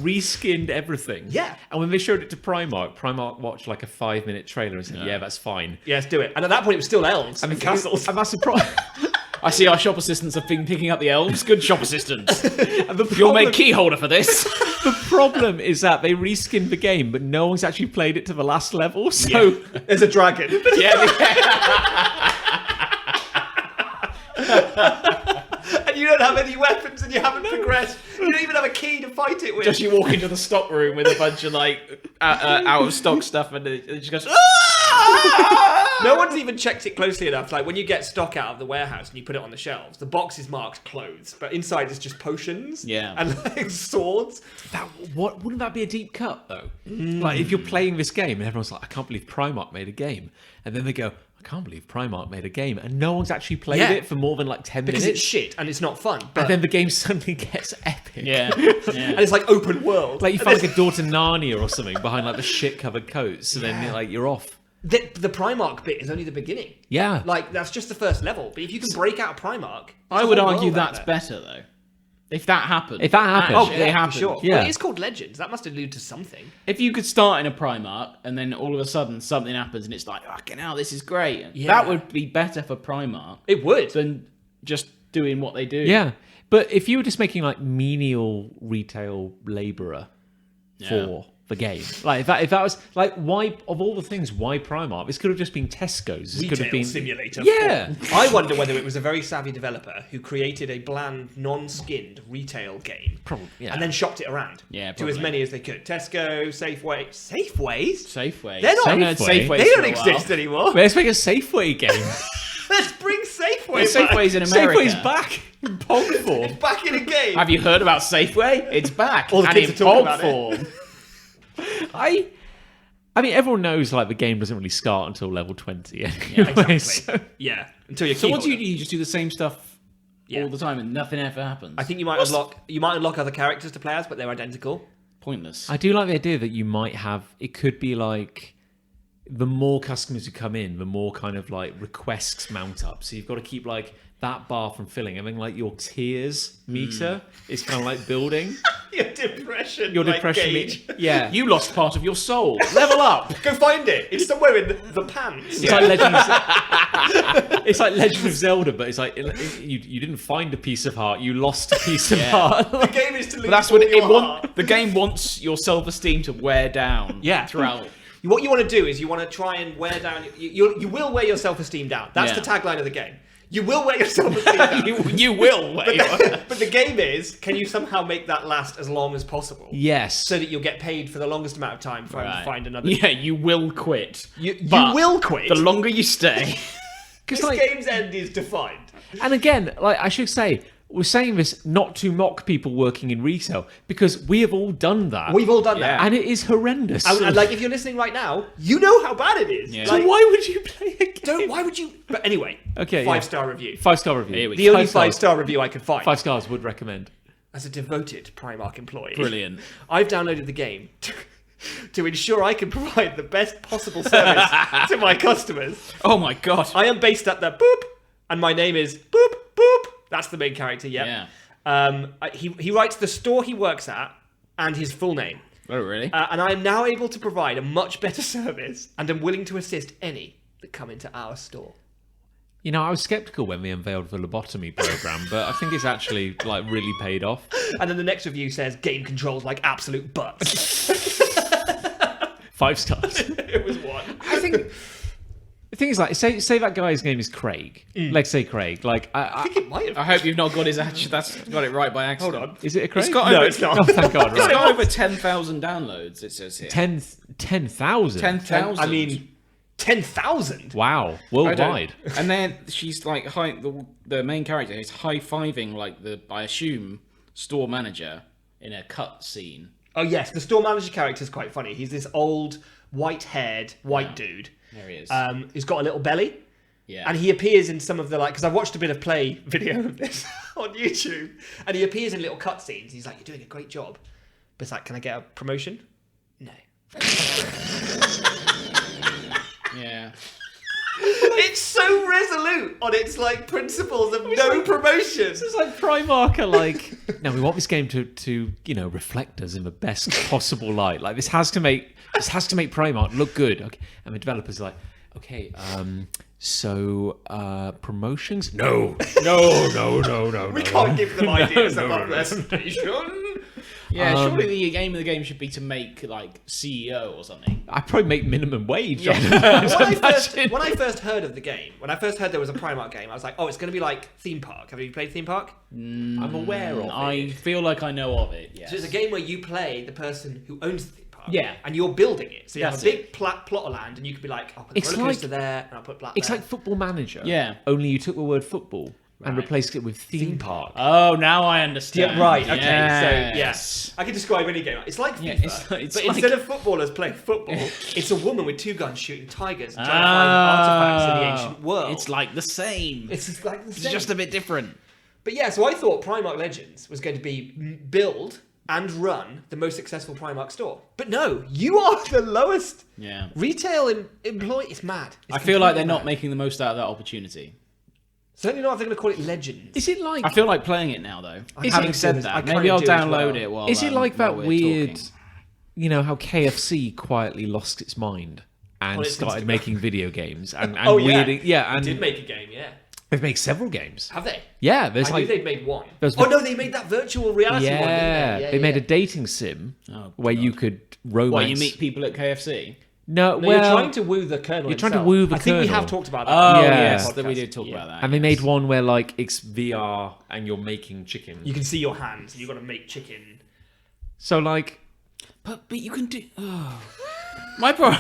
reskinned everything. Yeah. And when they showed it to Primark watched like a 5-minute trailer and said, "Yeah, that's fine." Yes, do it. And at that point, it was still elves and castles. And that's the problem. I see our shop assistants have been picking up the elves. Good shop assistants. And the You'll problem, make key holder for this. the problem is that they reskinned the game, but no one's actually played it to the last level. So There's a dragon. And you don't have any weapons and you haven't progressed. You don't even have a key to fight it with. Just you walk into the stock room with a bunch of like out of stock stuff, and it just goes. "Ah!" No one's even checked it closely enough. Like when you get stock out of the warehouse and you put it on the shelves, the box is marked clothes, but inside is just potions. Yeah. And like swords. wouldn't that be a deep cut though? Like if you're playing this game and everyone's like, "I can't believe Primark made a game," and then they go, "I can't believe Primark made a game," and no one's actually played Yeah. it for more than like 10 Because minutes. it's shit and it's not fun. But And then the game suddenly gets epic. Yeah. and it's like open world. Like you find like a door to Narnia or something behind like the shit covered coats, and then like you're off. The Primark bit is only the beginning. Yeah. Like that's just the first level. But if you can break out a Primark, I there's would a whole argue world out that's there. better though. If that happened. If that happened. Oh, Actually yeah, happened. for sure. Yeah. Well, it's called Legends. That must allude to something. If you could start in a Primark and then all of a sudden something happens and it's like, fucking hell, this is great. Yeah. That would be better for Primark It would. than just doing what they do. Yeah. But if you were just making like menial retail labourer the game. Like if that was like, why of all the things, why Primark? This could have just been Tesco's. This could have Retail been simulator. Yeah. I wonder whether it was a very savvy developer who created a bland, non-skinned retail game, Probably, yeah. and then shopped it around Yeah, to as probably. many as they could. Tesco, Safeway, Safeways. Safeway. They're not- I haven't heard Safeway. Safeways They for don't a while. exist anymore. Let's make a Safeway game. Let's bring Safeway Yeah, back. Safeway's in America. Safeway's back in Pog form. Back in a game. Have you heard about Safeway? It's back. All the and kids in are talking Pog about it. form. I mean, everyone knows like the game doesn't really start until level 20 anyway. Exactly. So- Yeah. Until you. So what do you do? You just do the same stuff Yeah. all the time and nothing ever happens? I think you might unlock other characters to play as, but they're identical. Pointless. I do like the idea that you might have, it could be like, the more customers who come in, the more kind of like requests mount up. So you've got to keep like that bar from filling. I mean, like your tiers meter is kind of like building. Your depression. Your like, depression gauge. Yeah. You lost part of your soul. Level up. Go find it. It's somewhere in the pants. It's like Legend of It's like Legend of Zelda, but it's like you didn't find a piece of heart, you lost a piece of heart. The game is to lose But that's what all it your wants. heart. The game wants your self-esteem to wear down. Yeah. Throughout. What you want to do is you want to try and wear down. You will wear your self-esteem down. That's Yeah. the tagline of the game. You will wear your self-esteem down. you will. But the game is, can you somehow make that last as long as possible? Yes. So that you'll get paid for the longest amount of time for Right. find another. Yeah, you will quit. You But will quit. The longer you stay. this like- game's end is defined. And again, like I should say, we're saying this not to mock people working in retail, because we have all done that. We've all done that. and it is horrendous. And like, if you're listening right now, you know how bad it is. Yeah. so Like, why would you play a game? why would you? But anyway, Okay, yeah. 5-star review. 5-star review. Here we The go. only 5 stars. 5-star review I could find. 5 stars would recommend. As a devoted Primark employee. Brilliant. I've downloaded the game to ensure I can provide the best possible service to my customers. Oh my god. I am based at the boop, and my name is boop boop. That's the main character. Yep. Yeah. He writes the store he works at and his full name. Oh really? And I am now able to provide a much better service, and am willing to assist any that come into our store. You know, I was skeptical when we unveiled the lobotomy program, but I think it's actually like really paid off. And then the next review says game controls like absolute butts. 5 stars. It was one. I think the thing is, like, say that guy's name is Craig. Let's say Craig. Like, I think it might have. I hope you've not got his actual. That's got it right by accident. Hold on. is it a Craig? It's got No, over, it's not. Oh, thank God. It's Right. got over 10,000 downloads. It says here. 10,000. 10,000. I mean, 10,000. Wow, I don't- worldwide. And then she's like, the main character is high fiving like I assume, store manager in a cut scene. Oh yes, the store manager character is quite funny. He's this old, white-haired white dude. There he is. Who's got a little belly. Yeah. And he appears in some of the, like, because I've watched a bit of play video of this on YouTube, and he appears in little cutscenes. He's like, "You're doing a great job," but it's like, "Can I get a promotion?" No. Yeah. It's so resolute on its like principles of no promotion. It's like Primark are like, no, we want this game to reflect us in the best possible light. Like this has to make Primark look good. Okay, and the developers are like, okay, so promotions? No. We can't give them ideas above their station. Yeah, surely the game should be to make like CEO or something. I probably make minimum wage. When I first heard of the game, when I first heard there was a Primark game, I was like, oh, it's going to be like Theme Park. Have you played Theme Park? I'm aware of it. I feel like I know of it. Yes. So it's a game where you play the person who owns the theme park. Yeah. And you're building it. So you have a That's big plot of land, and you could be like, I'll put the It's roller coaster like- there, and I'll put black It's there. like Football Manager. Yeah. Only you took the word football and Right. replaced it with theme park. Oh, now I understand. Yeah, right, okay. Yes. So, yes. I can describe any game. It's like FIFA, Yeah, it's but like- instead of footballers playing football, it's a woman with 2 guns shooting tigers and trying to find artifacts in the ancient world. It's like the same. It's just like the It's same. just a bit different. But yeah, so I thought Primark Legends was going to be build and run the most successful Primark store. But no, you are the lowest Yeah. retail employee. It's mad. It's I feel like they're completely not mad. making the most out of that opportunity. Certainly not if they're going to call it Legends. Is it like I feel like playing it now, though. Is Having it- said I that, kinda maybe I'll do as download well. it while Is it like while that we're weird, talking. how KFC quietly lost its mind and On its started Instagram. making video games and Oh, yeah. weirding, yeah, I and did make a game, yeah. They've made several games. Have they? Yeah, there's I like knew they'd made one. there's Oh no, they made that virtual reality one, yeah, didn't they? they made a dating sim where you could romance. What, you meet people at KFC? No, No, well, you're trying to woo the Colonel. you're trying to himself. woo the I think we Colonel. have talked about that. Oh, Yeah. yes, Podcast. we did talk about that. and they yes. made one where like it's VR and you're making chicken. You can see your hands. And you've got to make chicken. So like, But you can do... Oh. My problem...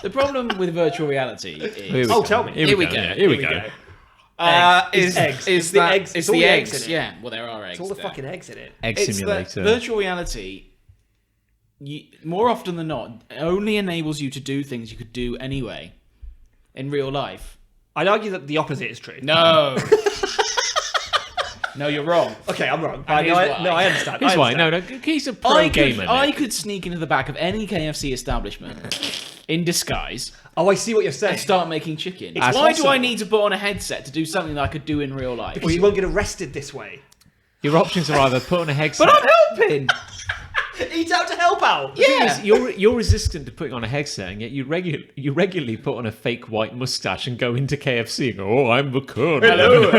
The problem with virtual reality here is... we Oh, go. tell me. Here we go. Yeah, Here we go. It's eggs. Is It's the that, eggs. It's It's all the the eggs. eggs in it. Yeah, well, there are eggs. It's all the there. fucking eggs in it. Egg It's simulator. that virtual reality, more often than not, only enables you to do things you could do anyway in real life. I'd argue that the opposite is true. No. No, you're wrong. Okay, I'm wrong. And here's why. I understand. Here's I why. understand. No, he's a pro gamer. I Nick. could sneak into the back of any KFC establishment in disguise Oh, I see what you're saying. and start making chicken. It's Why do I possible. need to put on a headset to do something that I could do in real life? Because you won't get arrested this way. Your options are either put on a headset. But I'm helping. Eat out to help out. Yeah. You're resistant to putting on a headset, and yet you regularly put on a fake white mustache and go into KFC and go, "Oh, I'm the Colonel." Hello.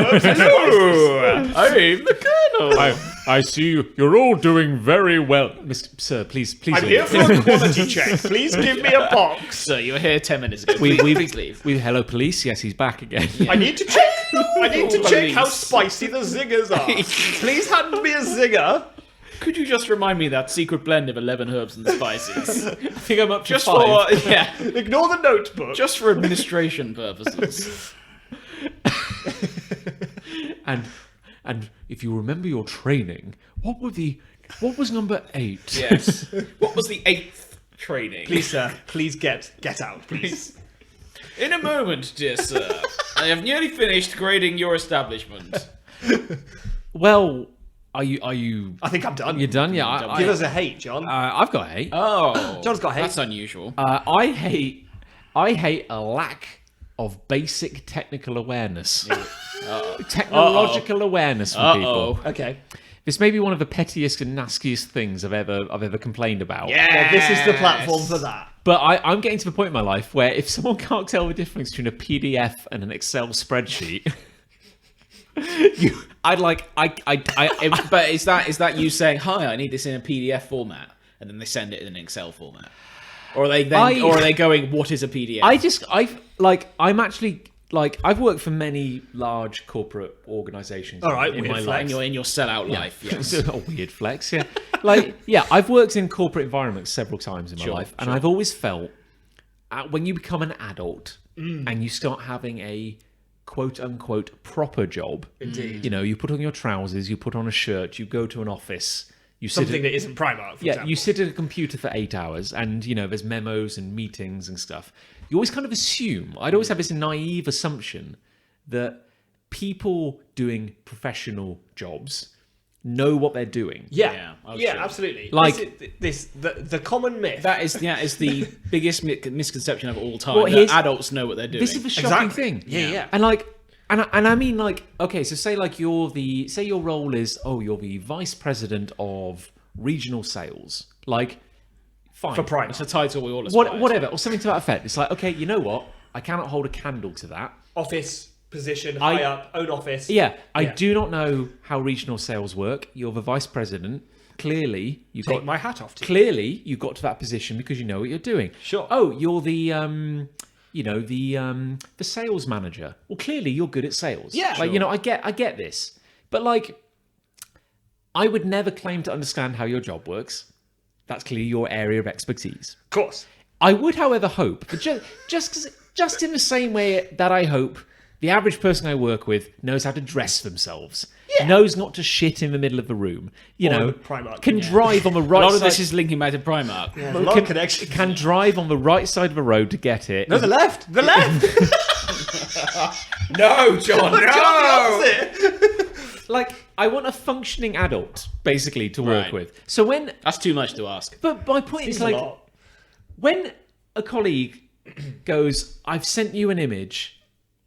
I'm the Colonel. I see you're all doing very well, Mr. Sir. Please. I'm here for a quality check. Please give me a box. So you were here 10 minutes ago. we Please leave. hello, police. Yes, he's back again. I need to check. I need to check how Police. spicy the zingers are. Please hand me a zinger. Could you just remind me that secret blend of 11 herbs and spices? I think I'm up to Just 5. for yeah, Ignore the notebook. just for administration purposes. And if you remember your training, what was number 8? Yes. What was the 8th training? Please, sir. Please get out, please. In a moment, dear sir. I have nearly finished grading your establishment. Well, are you? I think I'm done. You're done? Yeah. Give us a hate, John. I've got 8. Oh, John's got hate. That's unusual. I hate a lack of basic technical awareness. Technological awareness from people. Okay. This may be one of the pettiest and nastiest things I've ever complained about. Well, this is the platform for that. But I'm getting to the point in my life where if someone can't tell the difference between a PDF and an Excel spreadsheet, But is that you saying, "Hi, I need this in a PDF format," and then they send it in an Excel format, or are they going, "What is a PDF?" I've worked for many large corporate organizations All right, in weird my flex. life. in your sellout life. Yes. A weird flex, yeah. I've worked in corporate environments several times in my life, and I've always felt when you become an adult and you start having a quote unquote proper job. Indeed. You know, you put on your trousers, you put on a shirt, you go to an office, you sit Something that isn't Primark, for example. you sit at a computer for 8 hours, and you know there's memos and meetings and stuff. You always kind of assume. I'd always have this naive assumption that people doing professional jobs know what they're doing. Yeah, Oh, yeah, sure. absolutely. Like- The common myth. That is the biggest misconception of all time. Well, that here's- adults know what they're doing. This is the shocking Exactly. thing. Yeah. And I mean, like, okay, so say like say your role is, you're the vice president of regional sales. Like, fine. For Primark. It's a title we all aspire to. Whatever, or something to that effect. It's like, okay, you know what? I cannot hold a candle to that. Office position, high up, own office. Yeah, I do not know how regional sales work. You're the vice president. Clearly, you Take got my hat off to you. Clearly, you got to that position because you know what you're doing. Sure. Oh, you're the the sales manager. Well, clearly you're good at sales. Yeah. Like, you know, I get this. But like, I would never claim to understand how your job works. That's clearly your area of expertise. Of course. I would, however, hope that just in the same way that I hope the average person I work with knows how to dress themselves, knows not to shit in the middle of the room, you Or know, in Primark. can drive on the A right lot side. of this is linking back to Primark. There's a lot of connections. Can drive on the right side of the road to get it. No, the left. The left. No, John, Like, I want a functioning adult, basically, to work Right. with. So when, That's too much to ask. but my point is It's a like, lot. when a colleague goes, "I've sent you an image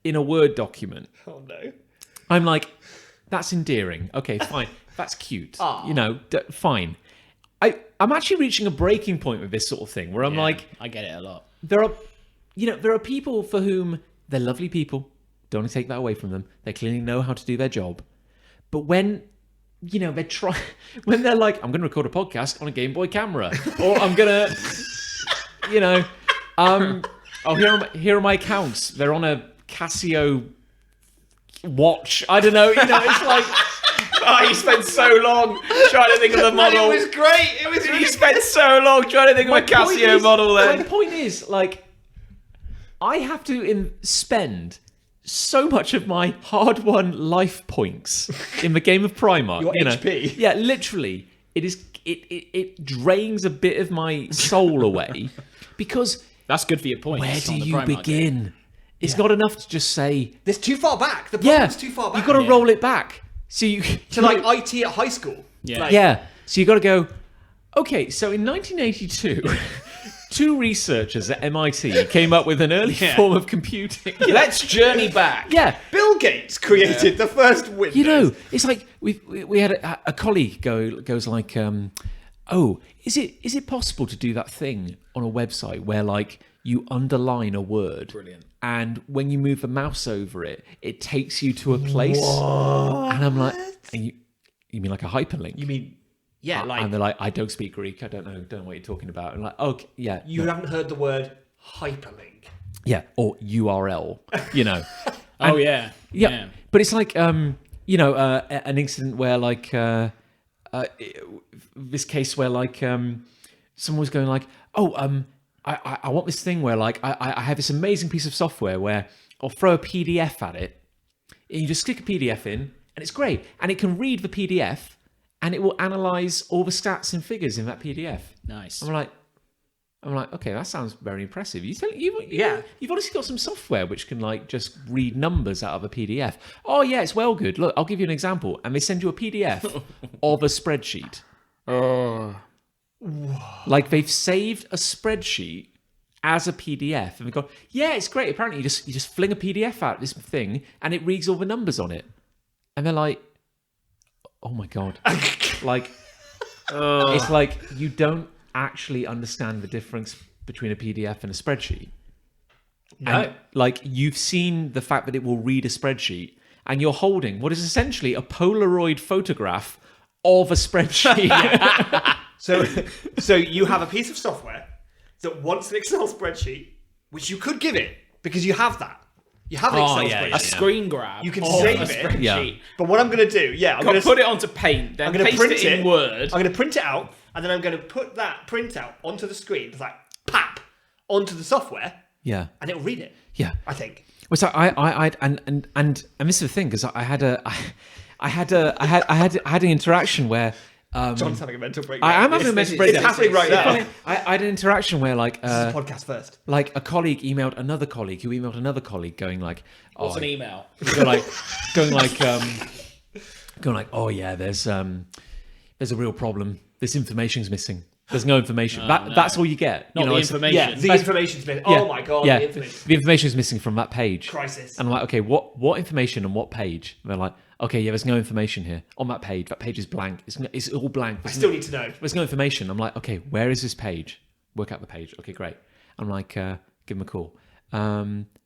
in a Word document," Oh no. I'm like, that's endearing. Okay, fine. That's cute. Aw. You know, fine. I'm actually reaching a breaking point with this sort of thing where I'm like, I get it a lot. there are people for whom they're lovely people, don't want to take that away from them. They clearly know how to do their job. But when, when they're like, I'm going to record a podcast on a Game Boy camera, or I'm going to, here are my accounts. They're on a Casio watch. I don't know. It's like, Oh, you spent so long trying to think of the model. It was great. It was really You spent so long trying to think of a Casio model My then. point is, like, I have to spend so much of my hard-won life points in the game of Primark. Your HP. Yeah, literally. It drains a bit of my soul away because That's good for your points. where do on the you Primark begin? game. It's not enough to just say, It's too far back. The yeah, problem's too far back. you've got to roll it back. So you to like IT at high school. Yeah. Like, yeah. So you got to go, okay, so in 1982, two researchers at MIT came up with an early form of computing. Let's journey back. Yeah. Bill Gates created the first Windows. It's like we had a colleague goes like, oh, is it possible to do that thing on a website where like you underline a word? Brilliant. And when you move the mouse over it, it takes you to a place. And I'm like, and you mean like a hyperlink? You mean, yeah, like and they're like, I don't speak Greek. I don't know what you're talking about. And like, okay, yeah, you haven't heard the word hyperlink. yeah, or URL, Oh, yeah. Yeah, but it's like an incident where like this case where like someone was going like, oh, I want this thing where like I have this amazing piece of software where I'll throw a PDF at it, and you just stick a PDF in, and it's great, and it can read the PDF, and it will analyze all the stats and figures in that PDF. Nice. I'm like, okay, that sounds very impressive. You've obviously got some software which can like just read numbers out of a PDF. Oh yeah, it's well good. Look, I'll give you an example. And they send you a PDF of a spreadsheet. Oh. Like they've saved a spreadsheet as a PDF, and they go, yeah, it's great. Apparently, you just fling a PDF out this thing, and it reads all the numbers on it. And they're like, oh my god, like it's like you don't actually understand the difference between a PDF and a spreadsheet. No. And, like, you've seen the fact that it will read a spreadsheet, and you're holding what is essentially a Polaroid photograph of a spreadsheet. So you have a piece of software that wants an Excel spreadsheet, which you could give it because you have that. You have an Excel spreadsheet. A screen grab. You can of save a it. spreadsheet. Yeah. But what I'm going to do, I'm going to Put it onto Paint, then paste it in Word. I'm going to print it out, and then I'm going to put that printout onto the screen. It's like pap onto the software, Yeah, and it'll read it. yeah. I think. Well, so and this is the thing, because I had an interaction where. John's having a mental breakdown. I am having a mental breakdown. It's happening right now. I had an interaction where like Podcast first. like a colleague emailed another colleague who emailed another colleague going like, What's an email? going like, oh yeah, there's a real problem. This information's missing. There's no information. That's all you get. Not the information. Yeah, the information's been. Oh my god, Yeah, the information. the information is missing from that page. Crisis. And I'm like, okay, what information on what page? And they're like, okay, yeah, there's no information here on that page. That page is blank. It's all blank. I still need to know. There's no information. I'm like, okay, where is this page? Work out the page. Okay, great. I'm like, give them a call.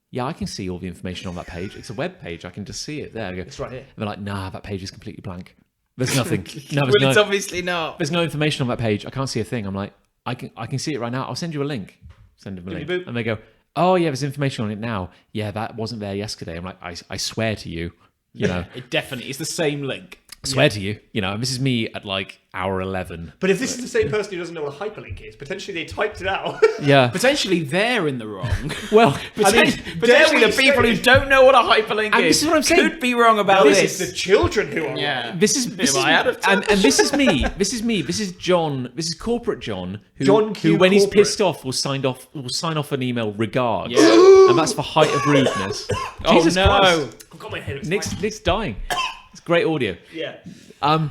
Yeah, I can see all the information on that page. It's a web page. I can just see it there. I go, It's right here. And they're like, nah, that page is completely blank. There's nothing. No, Well, it's obviously not. there's no information on that page. I can't see a thing. I'm like, I can see it right now. I'll send you a link. Send them a link. boop. And they go, oh yeah, there's information on it now. Yeah, that wasn't there yesterday. I'm like, I swear to you, It definitely is the same link. I swear to you, and this is me at like hour 11. But if this is the same person who doesn't know what a hyperlink is, potentially they typed it out. Yeah. Potentially they're in the wrong. Well, Potentially the people who don't know what a hyperlink And is this is what I'm saying. could be wrong about this this. is the children who are. Yeah. This is I out of touch? and this is me. This is me. This is John. This is corporate John. Who, John Q. who when he's Corporate. pissed off, will sign off an email regards, Yeah. and that's the height of rudeness. Oh, Jesus no. Christ. I've got my head. Nick's dying. It's great audio. Yeah. And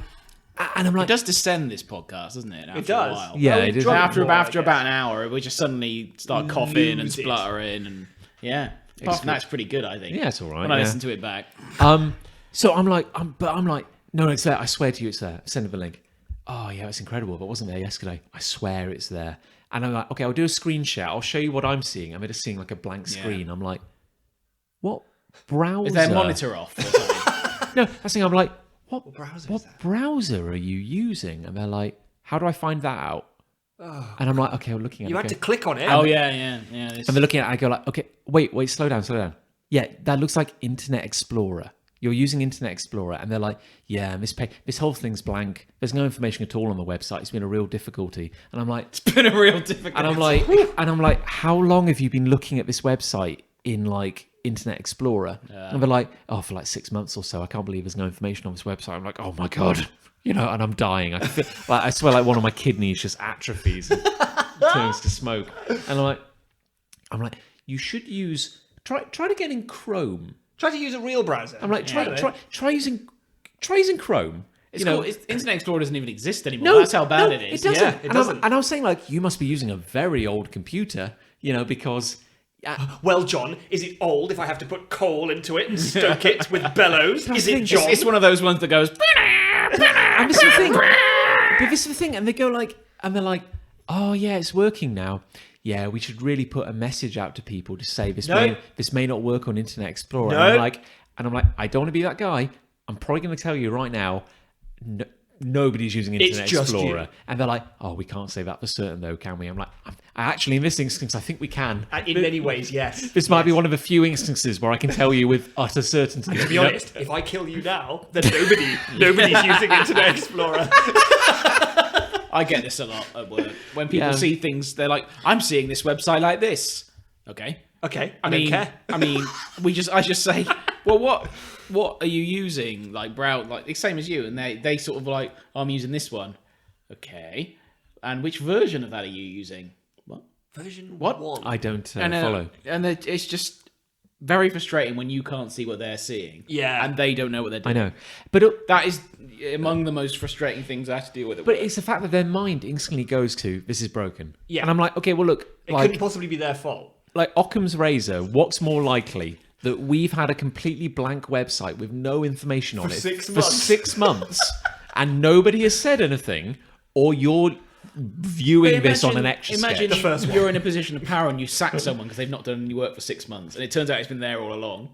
I'm It like, does descend this podcast, doesn't it? After does. A while. Yeah, Well, it is. drop After more, I about guess. an hour, we just suddenly start coughing and Lose it. spluttering, and yeah. Apart from that, it's pretty good, I think. Yeah, it's all right, When I yeah. listen to it back. So I'm like, no, it's there. I swear to you, it's there. Send him the link. Oh yeah, it's incredible, but it wasn't there yesterday. I swear it's there. And I'm like, okay, I'll do a screen share. I'll show you what I'm seeing. I'm just seeing like a blank screen. I'm like, what? browser? Is their monitor off or something? No, that's the thing. I'm like, what browser what is that? browser are you using? And they're like, how do I find that out? And I'm like, okay, I'm looking at it. You had to click on it. Oh, yeah. And they're looking at it, I go like, okay, wait, slow down. Yeah, that looks like Internet Explorer. You're using Internet Explorer. And they're like, yeah, and this whole thing's blank. There's no information at all on the website. It's been a real difficulty. And I'm like, It's been a real difficult. and I'm like, how long have you been looking at this website in like Internet Explorer? And they're like, oh, for like 6 months or so. I can't believe there's no information on this website. I'm like, oh my God. And I'm dying. I swear like one of my kidneys just atrophies and turns to smoke. And I'm like, you should try to get in Chrome. Try to use a real browser. I'm like, try using Chrome. Internet Explorer doesn't even exist anymore. No, That's how bad it is. It doesn't. Yeah, it doesn't. And I was saying like, you must be using a very old computer, because. Well, John, is it old if I have to put coal into it and stoke it with bellows? Is it John? It's one of those ones that goes. And this is the thing. But this is the thing. And they go like, and they're like, oh yeah, it's working now. Yeah, we should really put a message out to people to say this may not work on Internet Explorer. No. And I'm like, I don't want to be that guy. I'm probably going to tell you right now, nobody's using Internet It's just Explorer. you. And they're like, oh, we can't say that for certain though, can we? I'm like, I actually, in this instance, I think we can. In many ways, yes. This might be one of the few instances where I can tell you with utter certainty. To be honest, if I kill you now, then nobody's using Internet Explorer. I get this a lot at work. When people see things, they're like, I'm seeing this website like this. Okay. Okay, I don't care. I just say, well, what are you using? Like browse, like the same as you, and they sort of like, oh, I'm using this one. Okay. And which version of that are you using? What? Version What? 1. I don't follow. And it's just very frustrating when you can't see what they're seeing. Yeah. And they don't know what they're doing. I know. But That is among the most frustrating things I have to deal with. But it's the fact that their mind instantly goes to, this is broken. Yeah. And I'm like, okay, well, look, It couldn't possibly be their fault. like Occam's razor, what's more likely? That we've had a completely blank website with no information on it 6 for months. 6 months, and nobody has said anything, or you're viewing this on an extra Imagine sketch. first you're in a position of power and you sack someone because they've not done any work for 6 months, and it turns out it's been there all along.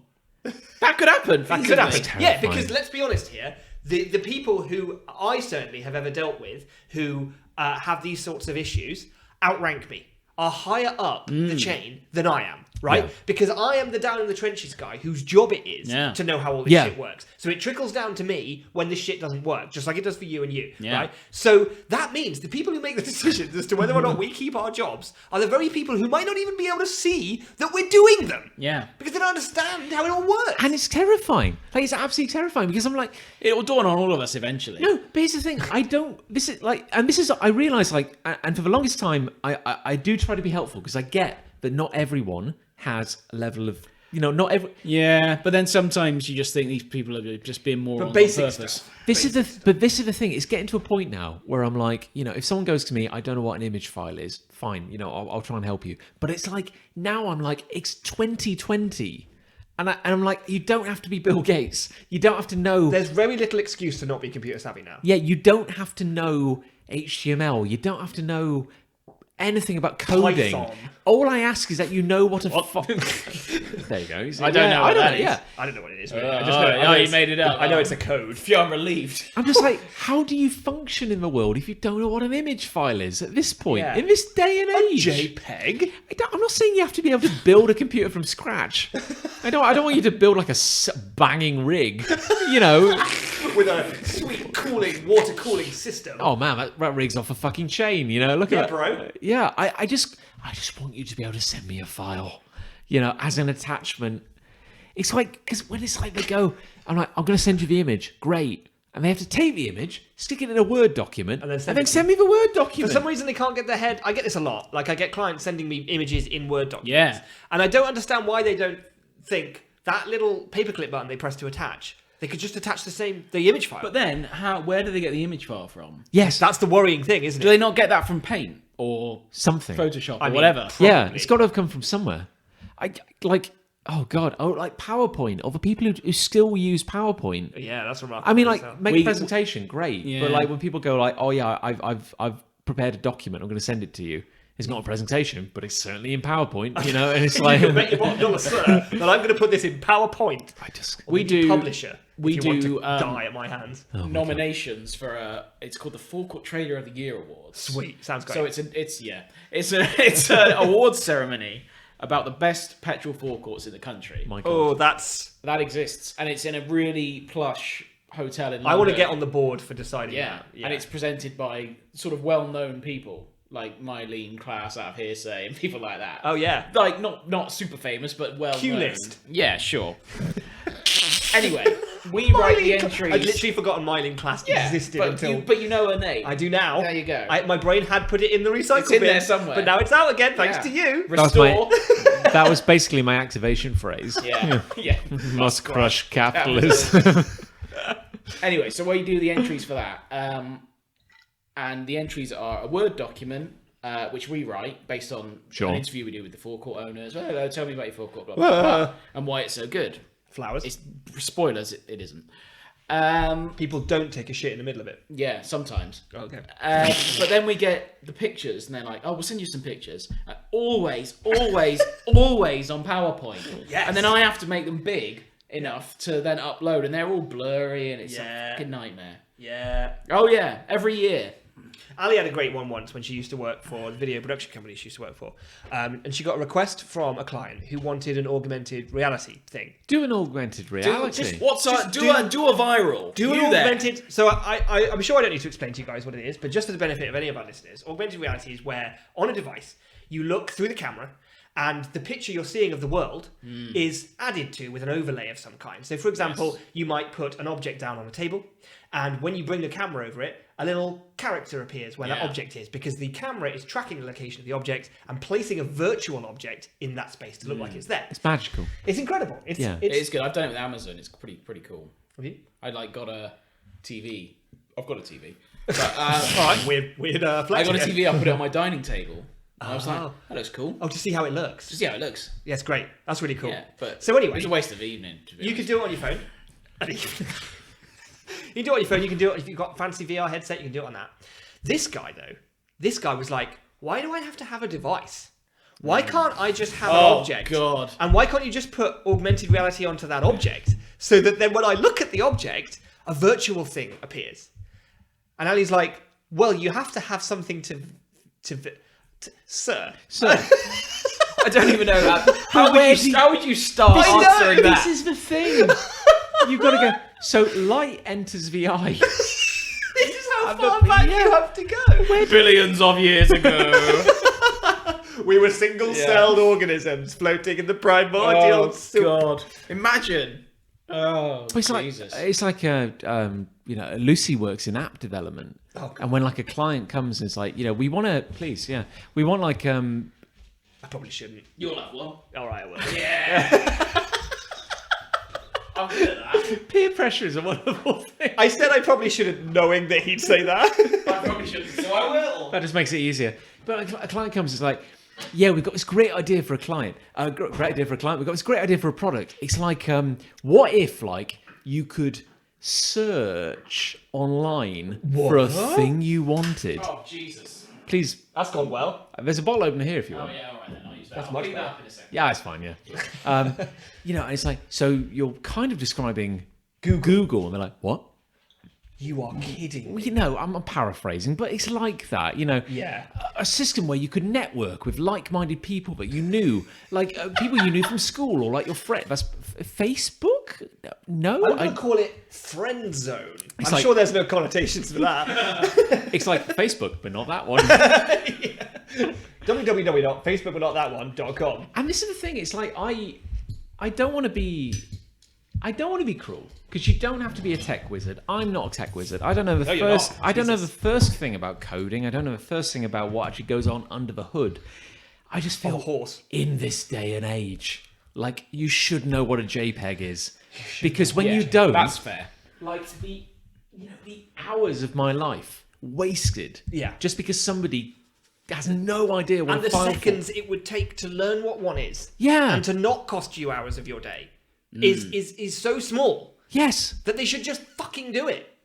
That could happen. That could happen. Terrifying. Yeah, because let's be honest here. The people who I certainly have ever dealt with who have these sorts of issues outrank me, are higher up the chain than I am, right? Yeah. Because I am the down in the trenches guy whose job it is Yeah. to know how all this Yeah. shit works. So it trickles down to me when this shit doesn't work, just like it does for you and you, Yeah. right? So that means the people who make the decisions as to whether or not we keep our jobs are the very people who might not even be able to see that we're doing them. Yeah. Because they don't understand how it all works. And it's terrifying. Like, it's absolutely terrifying because I'm like, It will dawn on all of us eventually. no, but here's the thing. I realize, like, and for the longest time, I do try to be helpful because I get that not everyone has a level of, not every. Yeah, but then sometimes you just think these people are just being more on basic purpose. stuff. This is the thing. It's getting to a point now where I'm like, if someone goes to me, I don't know what an image file is. Fine, I'll try and help you. But it's like now I'm like, it's 2020. And I'm like, you don't have to be Bill Gates. You don't have to know. There's very little excuse to not be computer savvy now. Yeah, you don't have to know HTML. You don't have to know anything about coding. Python. All I ask is that you know what a There you go. I don't know what that is. Yeah. I don't know what it is. Really. I just know, I know you it's- made it up. I know it's a code. I'm relieved. I'm just like, how do you function in the world if you don't know what an image file is at this point, Yeah. in this day and age? JPEG. I'm not saying you have to be able to build a computer from scratch. I don't want you to build like a banging rig, With a sweet water cooling system. Oh man, that rig's off a fucking chain. Look Yeah, at that, bro. Yeah, I just want you to be able to send me a file, as an attachment. It's like, because when it's like they go, I'm like, I'm going to send you the image, great, and they have to take the image, stick it in a Word document, and then send me the Word For document. some reason, they can't get their head. I get this a lot. Like, I get clients sending me images in Word documents. Yeah. And I don't understand why they don't think that little paperclip button they press to attach, they could just attach the image file. But then, where do they get the image file from? Yes, That's the worrying thing, isn't Do it? they not get that from Paint or something. Photoshop or I mean, whatever? Yeah, Probably. it's got to have come from somewhere. Oh god, like PowerPoint, or the people who still use PowerPoint. Yeah, that's remarkable. I mean, like, make a presentation, great. Yeah. But like when people go like, oh yeah, I've prepared a document. I'm going to send it to you. It's not a presentation, but it's certainly in PowerPoint, you know. And it's like, You can bet your bottom dollar, sir, that I'm going to put this in PowerPoint. We do Publisher. we if you want do, to die at my hands. nominations for it's called the Forecourt Trader of the Year Awards. Sweet, sounds great. So it's an awards ceremony about the best petrol forecourts in the country. my God. Oh, that exists, and it's in a really plush hotel in London. I want to get on the board for deciding that. And it's presented by sort of well-known people like Mylene Klaus out of Hearsay and people like that. Oh yeah. Like not super famous, but well known. Q-list. Yeah, sure. Anyway, we write the entries. I'd literally forgotten Mylene Klaus existed until. But you know her name. I do now. There you go. My brain had put it in the recycle It's in bin, there somewhere. but now it's out again thanks Yeah. to you. Restore. That was basically my activation phrase. Yeah. Must crush capitalism. Anyway, so we do the entries for that. And the entries are a Word document, which we write based on an interview we do with the forecourt owners. Well, hello, tell me about your forecourt, blah, blah, blah, and why it's so good. Flowers. It's spoilers, it isn't. People don't take a shit in the middle of it. Yeah, sometimes. Okay. But then we get the pictures, and they're like, "Oh, we'll send you some pictures." Always on PowerPoint. Yes. And then I have to make them big enough to then upload, and they're all blurry, and it's Yeah. a fucking nightmare. Yeah. Oh yeah, every year. Ali had a great one once when she used to work for the video production company she used to work for. And she got a request from a client who wanted an augmented reality thing. Do an augmented reality. Do a viral. Do an You there. augmented... So I'm sure I don't need to explain to you guys what it is, but just for the benefit of any of our listeners, augmented reality is where, on a device, you look through the camera and the picture you're seeing of the world is added to with an overlay of some kind. So, for example, you might put an object down on a table, and when you bring the camera over it, a little character appears where that object is, because the camera is tracking the location of the object and placing a virtual object in that space to look like it's there. It's magical. It's incredible. It is good. I've done it with Amazon. It's pretty cool. Have you? I got a TV. I've got a TV. But, All right, weird I flex got a again. TV. I put it on my dining table. And I was like, Oh. that looks cool. Oh, to see how it looks. Just see how it looks. Yeah, it's great. That's really cool. Yeah, but so anyway, it's a waste of the evening. To be you honest. can do it on your phone. You can do it on your phone. You can do it if you've got a fancy VR headset. You can do it on that. This guy was like, why do I have to have a device? Why can't I just have an object? God. And why can't you just put augmented reality onto that object so that then when I look at the object, a virtual thing appears? And Ali's like, well, you have to have something to sir. So, I don't even know that. How would you start answering that? this is the thing. You've got to go. So light enters the eye. This is how far back you have to go. Billions of years ago. We were single-celled organisms floating in the primordial soup. God! Imagine. Oh, It's like Jesus! Lucy works in app development, and when like a client comes and it's like, we want to, please, we want like I probably shouldn't. You'll have one. All right, I will. Yeah. I'm good at that. peer pressure is a wonderful thing. I said I probably shouldn't, knowing that he'd say that. I probably shouldn't, so I will. That just makes it easier. But a client comes, it's like, yeah, we've got this great idea for a client. We've got this great idea for a product. It's like, what if, like, you could search online for a thing you wanted? Oh, Jesus. Please, That's gone well. there's a bottle opener here if you want. Oh, yeah, all right then. I'll use that. That's I'll much clean that better. up in a second. Yeah, it's fine, yeah. And it's like, so you're kind of describing Google, and they're like, what? You are kidding. Well, I'm paraphrasing, but it's like that, Yeah. a system where you could network with like-minded people that you knew, like people you knew from school or like your friend. That's Facebook? No, I'm going to call it friend zone. I'm like- sure there's no connotations for that. it's like Facebook, but not that one. www.facebookbutnotthatone.com. And this is the thing. It's like I don't want to be cruel, because you don't have to be a tech wizard. I'm not a tech wizard. I don't know the you're first. not. I don't know the Jesus. first thing about coding. I don't know the first thing about what actually goes on under the hood. I just feel horse. in this day and age, like you should know what a JPEG is, because when you don't, That's fair. like the hours of my life wasted, Yeah. just because somebody has no idea what And a the file seconds it would take to learn what one is. Yeah. And to not cost you hours of your day is so small Yes. that they should just fucking do it.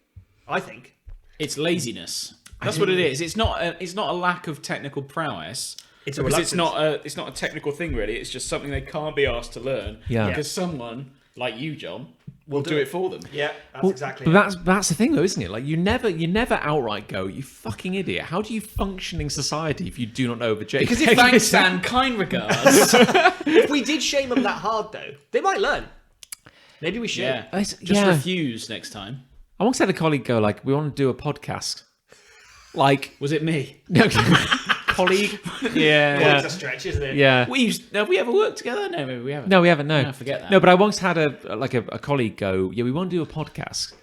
I think. It's laziness. That's what it is. It's not a lack of technical prowess. It's a because reluctance. it's not a technical thing really. It's just something they can't be asked to learn. Yeah. Because someone like you, John, will do it for them. Yeah, that's exactly. But that's the thing, though, isn't it? Like you never outright go, "You fucking idiot! How do you function in society if you do not know the JPEG?" Because if thanks, Sam, kind regards. If we did shame them that hard, though, they might learn. Maybe we should. Yeah. Just refuse next time. I once had a colleague go, like, "We want to do a podcast." Like, Was it me? no, colleague? It's a stretch, isn't it? Yeah. Have we ever worked together? No, maybe we haven't. No, we haven't. No, No, forget that. No, but I once had a colleague go, "Yeah, we want to do a podcast,"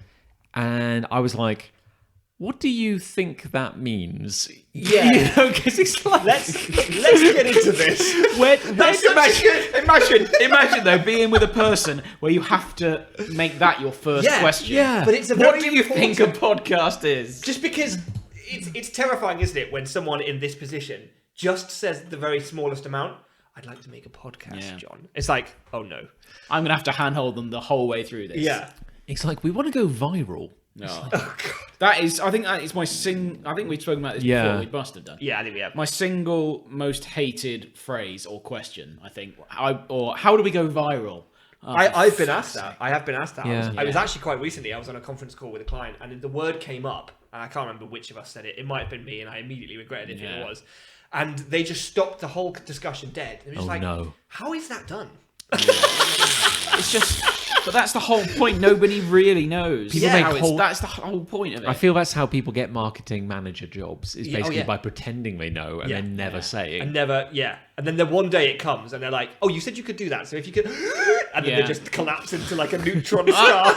and I was like, "What do you think that means?" Yeah. Because it's like, Let's get into this. Imagine though being with a person where you have to make that your first question. yeah. But it's a What very do you think a important- podcast is? Just because it's terrifying, isn't it, when someone in this position just says the very smallest amount. I'd like to make a podcast, Yeah. John. It's like, oh no. I'm gonna have to handhold them the whole way through this. Yeah. it's like we want to go viral. No. That is. I think that is my I think we've spoken about this before. We must have done. Yeah, I think we have. My single most hated phrase or question. I think. How do we go viral? I've been asked that. I have been asked that. Yeah. I was actually quite recently. I was on a conference call with a client, and the word came up, and I can't remember which of us said it. It might have been me, and I immediately regretted it if it was. And they just stopped the whole discussion dead. They were just no. how is that done? It's just. But that's the whole point. Nobody really knows. People make That's the whole point of it. I feel that's how people get marketing manager jobs, is basically by pretending they know and then never saying. And never, and then one day it comes, and they're like, "Oh, you said you could do that, so if you could," and then they just collapse into like a neutron star.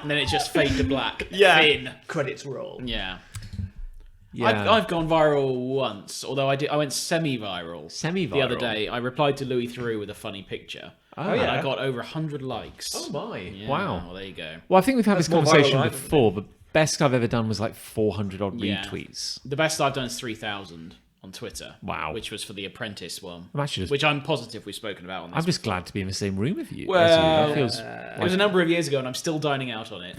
And then it just fade to black. Thin. Credits roll. Yeah. Yeah. I've gone viral once, although I went semi-viral. Semi-viral? The other day. I replied to Louis Theroux with a funny picture. Oh, And yeah. I got over 100 likes. Oh my! Yeah, Wow. Well, there you go. Well, I think we've had this more conversation viral than before. The best I've ever done was like 400 odd Yeah. retweets. The best I've done is 3,000 on Twitter. Wow. Which was for the Apprentice one. I'm actually just- which I'm positive we've spoken about on this. I'm just glad to be in the same room with you. Well, That feels It was a number of years ago, and I'm still dining out on it.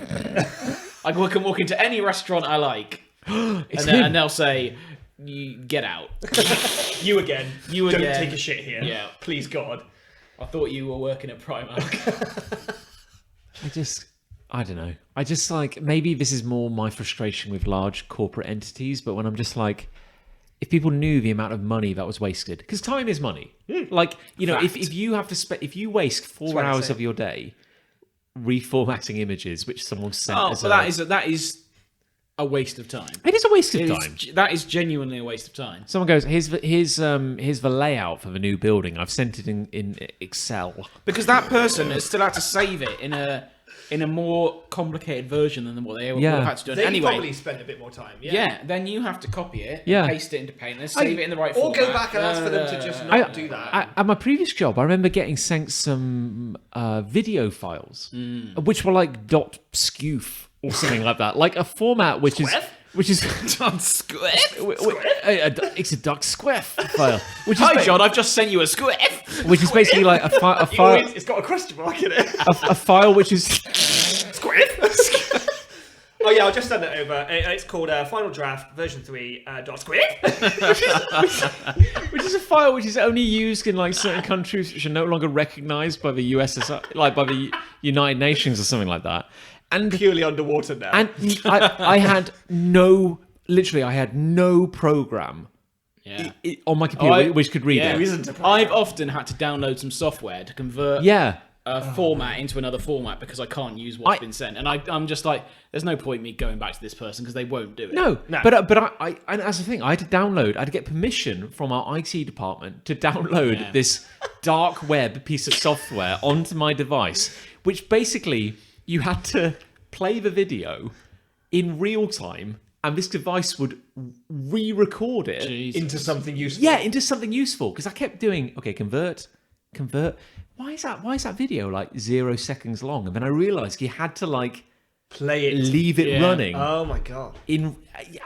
I can walk into any restaurant I like, and they'll say, "You get out." You again. You Don't again. take a shit here. Yeah. Please God. I thought you were working at Primark. I don't know. I just like, maybe this is more my frustration with large corporate entities, but when I'm just like, if people knew the amount of money that was wasted, because time is money. Like, you know, if you have to if you waste 4 hours of your day reformatting images which someone sent as but that is a waste of time. it is a waste of time. That is genuinely a waste of time. Someone goes, here's the layout for the new building. I've sent it in Excel. Because that person has still had to save it in a more complicated version than what they would have had to do. They Anyway, probably spend a bit more time. yeah, then you have to copy it, Yeah. paste it into Paint, and save it in the right Or format. go back and ask for them to just not do that. At my previous job, I remember getting sent some video files, which were like .scoof or something like that, like a format which is John Squiff. it's a .squiff file, which is Hi, John. I've just sent you a Squiff. which is basically like a file, It's got a question mark in it. a file which is Squiff. Oh yeah, I'll just send it over. It's called Final Draft version 3 .squiff. which is a file which is only used in like certain countries which are no longer recognised by the USSR, like by the United Nations or something like that. And Purely underwater now. And I had no program Yeah. on my computer which could read Yeah. it. I've often had to download some software to convert a format into another format because I can't use what's been sent, and I'm just like, there's no point me going back to this person because they won't do it. No. But I and as a thing, I had to get permission from our IT department to download this dark web piece of software onto my device, which basically you had to play the video in real time, and this device would re-record it into something useful. Yeah, into something useful. Because I kept doing, convert. Why is that video like 0 seconds long? And then I realised you had to like play it, leave it running. Oh my God! And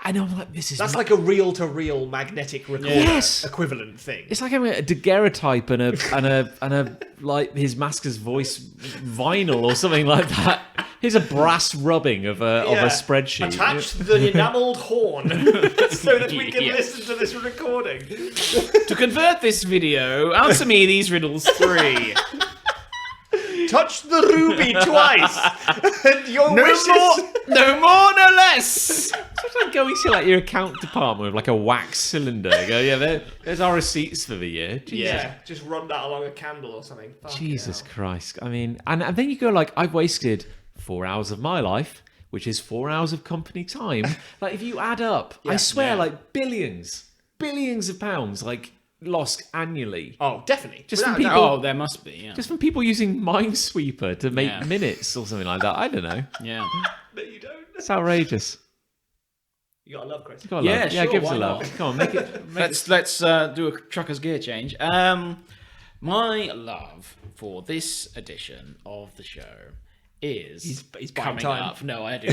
I'm like, that's like a reel-to-reel magnetic recorder equivalent thing. It's like having a daguerreotype and a like his Masker's voice vinyl or something like that. Here's a brass rubbing of a spreadsheet. Attach the enamelled horn so that we can listen to this recording. To convert this video, answer me these riddles 3. Touch the ruby twice, and your No wishes. more, no less. It's like going to like your account department with like a wax cylinder. Go, there's our receipts for the year. Jesus. Yeah, just run that along a candle or something. Fuck Jesus Christ. I mean, and then you go like, I've wasted 4 hours of my life, which is 4 hours of company time. Like if you add up, I swear, like billions of pounds, like lost annually. Oh, definitely. Just from Without a people. doubt. Oh, there must be. Yeah. Just from people using Minesweeper to make minutes or something like that. I don't know. Yeah. No, you don't. It's outrageous. You gotta love Chris. Got a Yeah, love. sure, give us why a love. not? Come on, make it. Let's do a trucker's gear change. My love for this edition of the show is He's buying coming time. up. No, I do.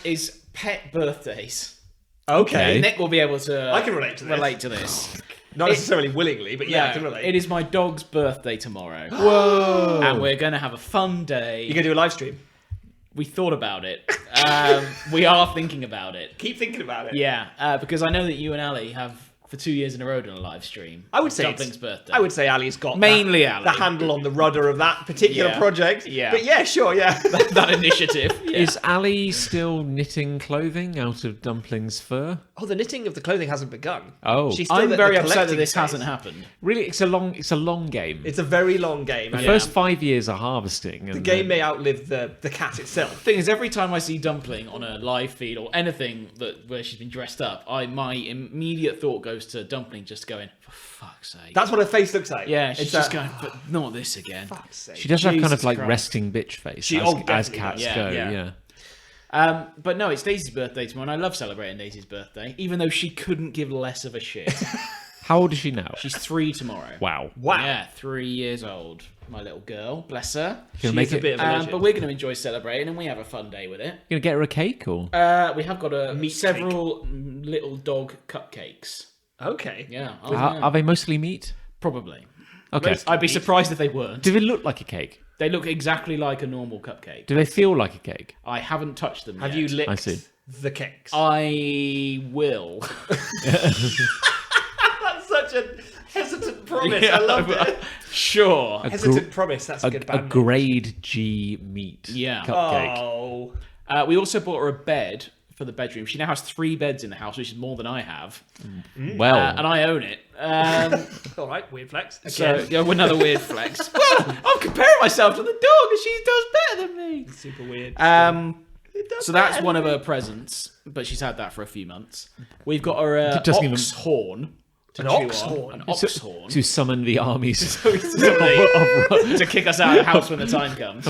Is pet birthdays. Okay. Nick will be able to. I can relate to this. Not necessarily willingly, but yeah, I can relate. It is my dog's birthday tomorrow. Whoa. And we're going to have a fun day. You're gonna do a live stream. We thought about it. We are thinking about it. Keep thinking about it. Yeah, because I know that you and Ali have for 2 years in a row done a live stream. I would say Dumpling's birthday. I would say Ali's got Mainly that, Ali. the handle on the rudder of that particular Yeah. project. Yeah. But yeah, sure, yeah. that initiative. Yeah. Is Ali still knitting clothing out of Dumpling's fur? Oh, the knitting of the clothing hasn't begun. Oh. She's still I'm at very the upset that collecting this phase. hasn't happened. Really, it's a long game. It's a very long game. The and first 5 years are harvesting. And the game may outlive the cat itself. Thing is, every time I see Dumpling on a live feed or anything where she's been dressed up, my immediate thought goes to Dumpling just going, for fuck's sake. That's what her face looks like. Yeah, she's It's just a- going, but not this again. Fuck's sake. She does have kind of Jesus like Christ. resting bitch face, She- as, oh, as definitely cats does. go. Yeah. Yeah. But no, it's Daisy's birthday tomorrow, and I love celebrating Daisy's birthday, even though she couldn't give less of a shit. How old is she now? She's 3 tomorrow. Wow. Wow. Yeah, 3 years old. My little girl, bless her. Gonna She's make a it. bit of a legend. But we're going to enjoy celebrating, and we have a fun day with it. Gonna get her a cake or? We have got Meat several little dog cupcakes. Okay. Yeah, Are they mostly meat? probably. Okay. I'd be surprised if they weren't. Do they look like a cake? They look exactly like a normal cupcake. Do they feel like a cake? I haven't touched them Have yet. you licked I see. the cakes? I will. That's such a hesitant promise. I love it. Sure. Hesitant promise. That's a good A band name. grade G meat Yeah. cupcake. Oh. We also bought her a bed for the bedroom. She now has 3 beds in the house, which is more than I have. Well, And I own it. All right. Weird flex. So, Again. yeah, another weird flex. Well, I'm comparing myself to the dog, and she does better than me. Super weird. So that's one of her presents, but she's had that for a few months. We've got her It doesn't even- ox horn. To An chew ox on. horn? An ox horn. to summon the armies. to kick us out of the house when the time comes.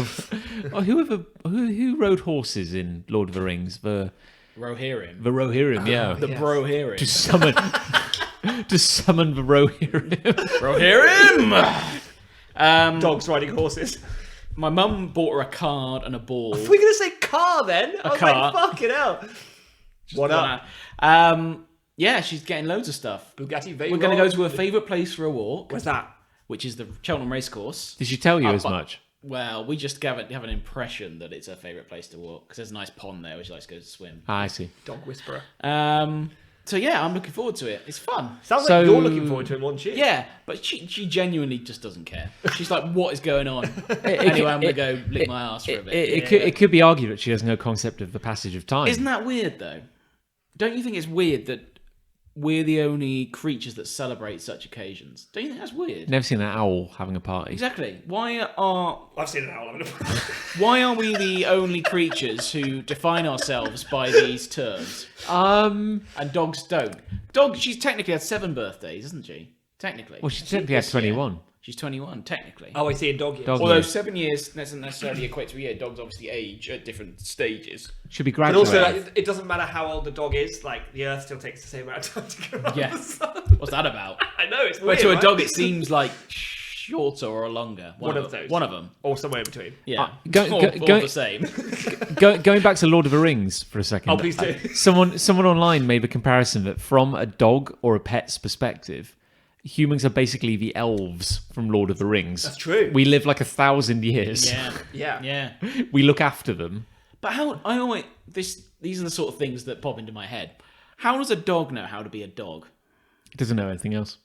Oh, who rode horses in Lord of the Rings? The Rohirrim. Rohirrim, yeah. The Yes. Brohirrim. To summon, to summon the Rohirrim. Rohirrim! Dogs riding horses. My mum bought her a card and a ball. We're gonna say car then. I was car. like, fucking hell. What up? Yeah, she's getting loads of stuff. Bugatti Veyron. We're going to go to her favourite place for a walk, Where's that? which is the Cheltenham Racecourse. Did she tell you as but- much? Well, we just have an impression that it's her favourite place to walk because there's a nice pond there where she likes to go to swim. I see. Dog whisperer. So yeah, I'm looking forward to it. It's fun. Sounds So- like you're looking forward to it more than she. Yeah, but she genuinely just doesn't care. She's like, what is going on? Anyway, I'm going to go lick my ass for a bit. It could be argued that she has no concept of the passage of time. Isn't that weird, though? Don't you think it's weird that we're the only creatures that celebrate such occasions? Don't you think that's weird? Never seen an owl having a party. Exactly. Why I've seen an owl having a are we the only creatures who define ourselves by these terms? And dogs don't. She's technically had 7 birthdays, isn't she? Technically. Well, she technically had This year. 21. She's 21, technically. Oh, I see. In dog years. Dog Although years. 7 years doesn't necessarily equate to a year. Dogs obviously age at different stages. Should be But graduated. also, like, it doesn't matter how old the dog is. Like the Earth still takes the same amount of time to go around Yeah. the sun. What's that about? I know it's But weird. to a right? dog, it seems like shorter or longer. One of those. One of them. or somewhere in between. Yeah. go- all go- the same. Going back to Lord of the Rings for a second. Oh, please do. Someone online made the comparison that from a dog or a pet's perspective, humans are basically the elves from Lord of the Rings. That's true. We live like 1,000 years. Yeah. We look after them. But these are the sort of things that pop into my head. How does a dog know how to be a dog? It doesn't know anything else.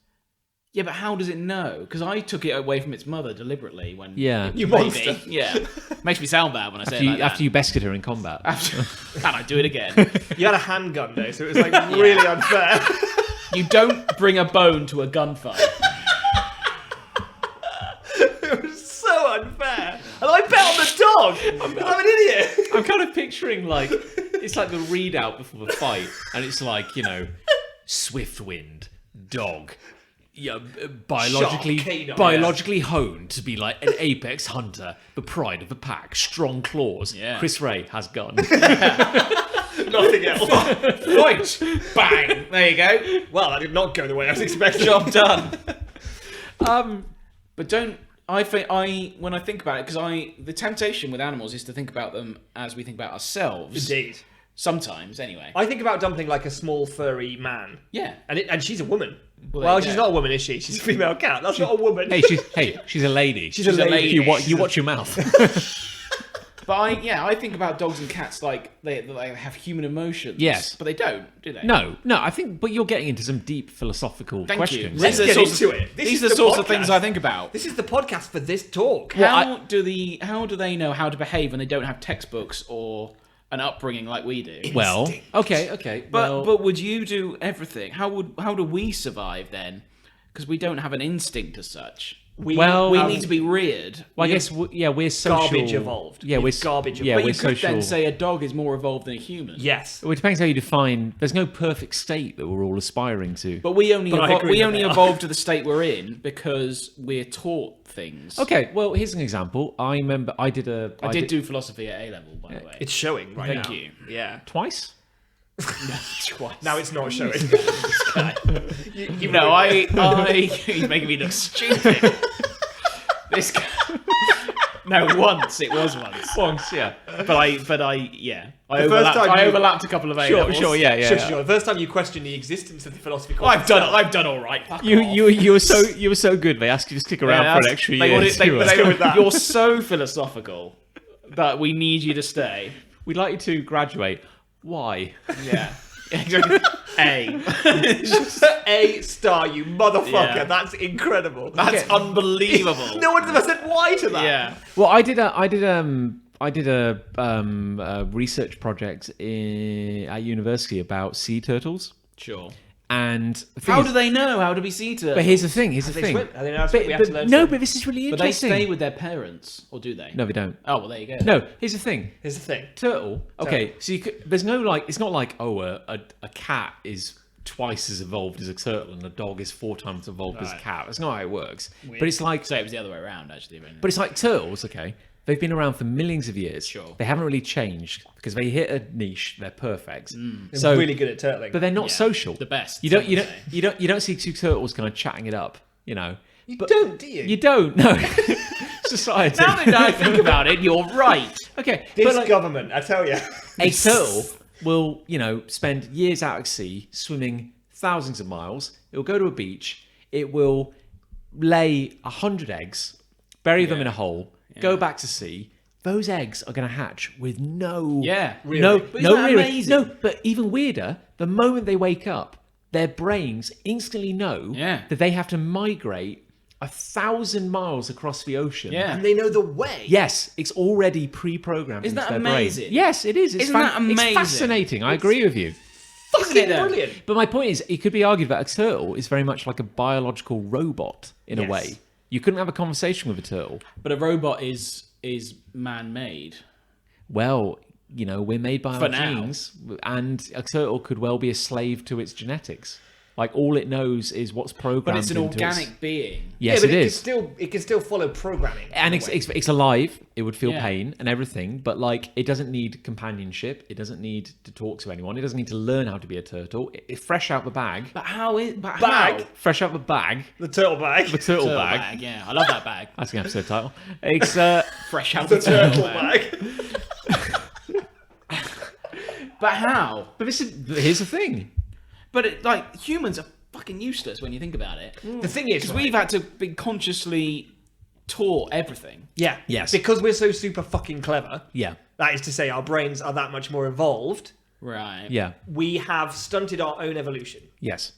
Yeah, but how does it know? Because I took it away from its mother deliberately when Yeah. you monster. Yeah, makes me sound bad when I say it like that. After you bested her in combat. And I do it again. You had a handgun though, so it was like really unfair. You don't bring a bone to a gunfight. It was so unfair. And I bet on the dog. I'm an idiot. I'm kind of picturing like it's like the readout before the fight, and it's like, you know, swift wind, dog, yeah, biologically honed to be like an apex hunter, the pride of the pack, strong claws. Yeah. Chris Ray has gun. Nothing else. Right, bang. There you go. Well, that did not go the way I was expecting. Job done. But don't. When I think about it, because the temptation with animals is to think about them as we think about ourselves. Indeed. Sometimes, anyway. I think about Dumpling like a small furry man. Yeah. And she's a woman. Well, Well, there she's you go. not a woman, is she? She's a female cat. That's not a woman. Hey, she's a lady. She's a lady. You watch your mouth. But I think about dogs and cats like they have human emotions. Yes. But they don't, do they? No, I think, but you're getting into some deep philosophical Thank questions. you. Let's These are get the sorts into of- it. This These is are the the sorts of podcast. things I think about. This is the podcast for this talk. How do they know how to behave when they don't have textbooks or an upbringing like we do? Well, okay. But would you do everything? How do we survive then? Because we don't have an instinct as such. We need to be reared. Well, I guess we're social. Garbage evolved. Yeah, we're garbage Yeah, evolved. we're You could social. then say a dog is more evolved than a human. Yes. Well, it depends how you define. There's no perfect state that we're all aspiring to. But we only But I agree that they are. evolve to the state we're in because we're taught things. Okay, well, here's an example. I remember I did do philosophy at A level, by the way. It's showing right now. Thank you. Yeah. twice. Twice. Now it's not showing. He's making me look stupid. This guy. No, once it was once. Once, yeah. But I first time you- overlapped a couple of A levels. Sure, yeah. Sure. The first time you questioned the existence of the philosophy course. I've done all right. Fuck off. You were so good. They asked you to stick around for an extra year. Let's go with that. You're so philosophical that we need you to stay. We'd like you to graduate. Why? Yeah. A. A star, you motherfucker. Yeah. That's incredible. That's unbelievable. No one's ever said why to that. Yeah. Well, I did a research project at university about sea turtles, Sure. and the thing How is- do they know how to be sea turtles? But here's the thing. They swim. And then that's what we have to learn. No, to- but this is really But they interesting. stay with their parents, or do they? No, they don't. Oh, well, there you go. No, here's the thing. Here's the thing. Turtle. Okay, so there's no like. It's not like a cat is twice as evolved as a turtle and a dog is 4 times evolved as a cat. That's not how it works. But it's like. So it was the other way around, actually. But it's like turtles. Okay, they've been around for millions of years. Sure. They haven't really changed because they hit a niche. They're perfect. They're So really good at turtling. but they're not Yeah, social. the best, You don't. some You would don't. You don't see 2 turtles kind of chatting it up. You know. you but- don't, do you? You don't. No. Society. now that I think about it, you're right. Okay. This but like, government, I tell you. a turtle will, spend years out at sea, swimming thousands of miles. It will go to a beach. It will lay 100 eggs, bury them in a hole, go back to sea. Those eggs are going to hatch with no, Yeah. no, But isn't no, that rearing. amazing? No. But even weirder, the moment they wake up, their brains instantly know Yeah. that they have to migrate 1,000 miles across the ocean. Yeah. And they know the way. Yes, it's already pre-programmed. Isn't into that their brain. amazing? Yes, it is. It's Isn't that It's amazing? fascinating. I agree with you. Fucking it, though? brilliant. But my point is, it could be argued that a turtle is very much like a biological robot in a Yes. way. You couldn't have a conversation with a turtle. But a robot is man-made. Well, we're made by For our now. genes, and a turtle could well be a slave to its genetics. Like all it knows is what's programmed. But it's an into organic being. Yes, but it is. It can still follow programming. And in a way. it's alive. It would feel Yeah. pain and everything, but like it doesn't need companionship. It doesn't need to talk to anyone. It doesn't need to learn how to be a turtle. It's fresh out the bag. But how is... But Bag. how? Fresh out the bag. the turtle bag. The turtle Turtle bag. bag. Yeah, I love that bag. That's an episode title. It's Fresh out The the turtle bag. bag. But how? but here's the thing. But humans are fucking useless when you think about it. The thing is, Because we've had to be consciously taught everything. yeah, Yes. because we're so super fucking clever. Yeah. That is to say, our brains are that much more evolved. Right. Yeah. We have stunted our own evolution. Yes.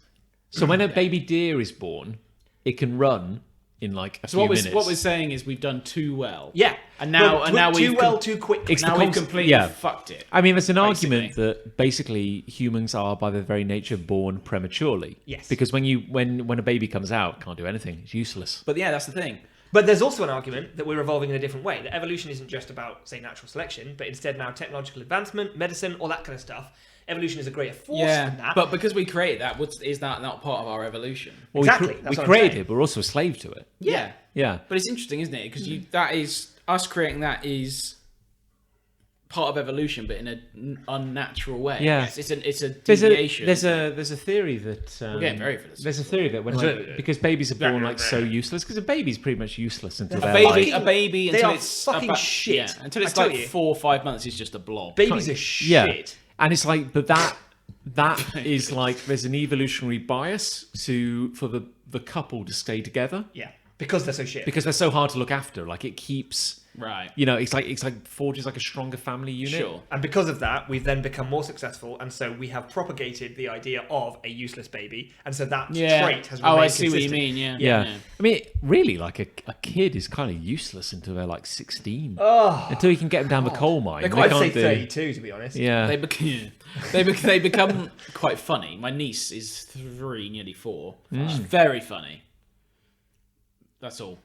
So when a baby deer is born, it can run in like a So few minutes. what we're saying is we've done too well. Yeah, And now too we've well, too quickly. It's now the we've concept- completely yeah. fucked it. I mean, there's an Basically. argument that basically humans are, by their very nature, born prematurely. Yes. Because when a baby comes out, can't do anything. It's useless. But yeah, that's the thing. But there's also an argument that we're evolving in a different way. That evolution isn't just about, say, natural selection, but instead now technological advancement, medicine, all that kind of stuff. Evolution is a greater force than that. But because we created that, is that not part of our evolution? Well, Exactly, We, that's we what I'm created saying. it, but we're also a slave to it. Yeah. Yeah. But it's interesting, isn't it? Because that is us creating that is part of evolution, but in an unnatural way. Yeah. It's a There's deviation. there's a theory that We're getting very philosophical. there's a theory that when because babies are born like so useless, because a baby's pretty much useless until a they're baby, like, a baby they until are it's fucking about, shit. Yeah, until it's I tell like you. 4 or 5 months, it's just a blob. Babies are shit. yeah, and it's like, but that is like there's an evolutionary bias for the couple to stay together Yeah, because they're so shit. because they're so hard to look after. Like it keeps, Right. you know, it's like forges like a stronger family unit. Sure. And because of that, we've then become more successful, and so we have propagated the idea of a useless baby, and so that Yeah. trait has remained Oh, I see what you consistent. mean. Yeah. Yeah. I mean, really, like a kid is kind of useless until they're like 16. Oh, Until you can get them down the coal mine. I'd They say can't do. 32 to be honest. Yeah. They become quite funny. My niece is 3, nearly 4. She's very funny. That's all.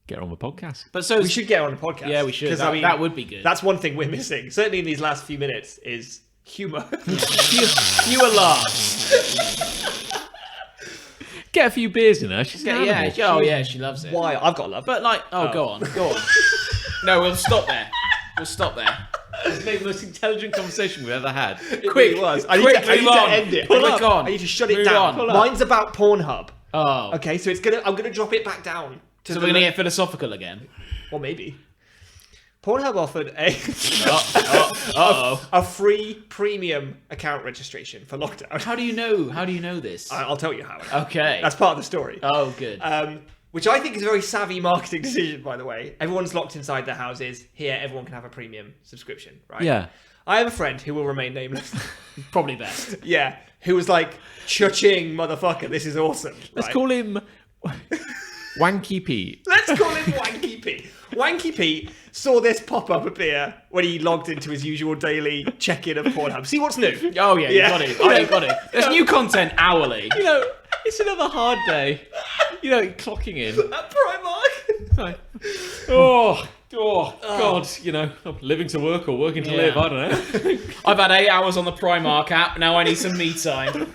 Get her on the podcast. But so We should get her on the podcast. Yeah, we should. 'Cause, That would be good. That's one thing we're missing. Certainly in these last few minutes is humour. fewer laughs. Get a few beers in her. She's an Yeah. animal. Oh yeah, she loves it. Why? I've got love. But like, go on. No, we'll stop there. It's the most intelligent conversation we've ever had. It really was. I need to end it. Quick on. I need to shut it Move down. on. Mine's about Pornhub. Oh. Okay, so I'm gonna drop it back down. To So the we're gonna get philosophical again. or maybe. Pornhub offered Uh-oh. a free premium account registration for lockdown. How do you know this? I'll tell you how. Okay. That's part of the story. Oh, good. Which I think is a very savvy marketing decision, by the way. Everyone's locked inside their houses. Here, everyone can have a premium subscription, right? Yeah. I have a friend who will remain nameless. Probably best. Yeah, who was like, cha-ching, motherfucker, this is awesome. Let's right? call him Wanky Pete. Let's call him Wanky Pete. Wanky Pete saw this pop up appear when he logged into his usual daily check-in of Pornhub. See what's new. Oh yeah, you got it. Oh, you got it. There's new content hourly. You know, it's another hard day. You know, clocking in. At Primark. Like, oh, God, you know, I'm living to work or working to Yeah. live, I don't know. I've had 8 hours on the Primark app. Now I need some me time.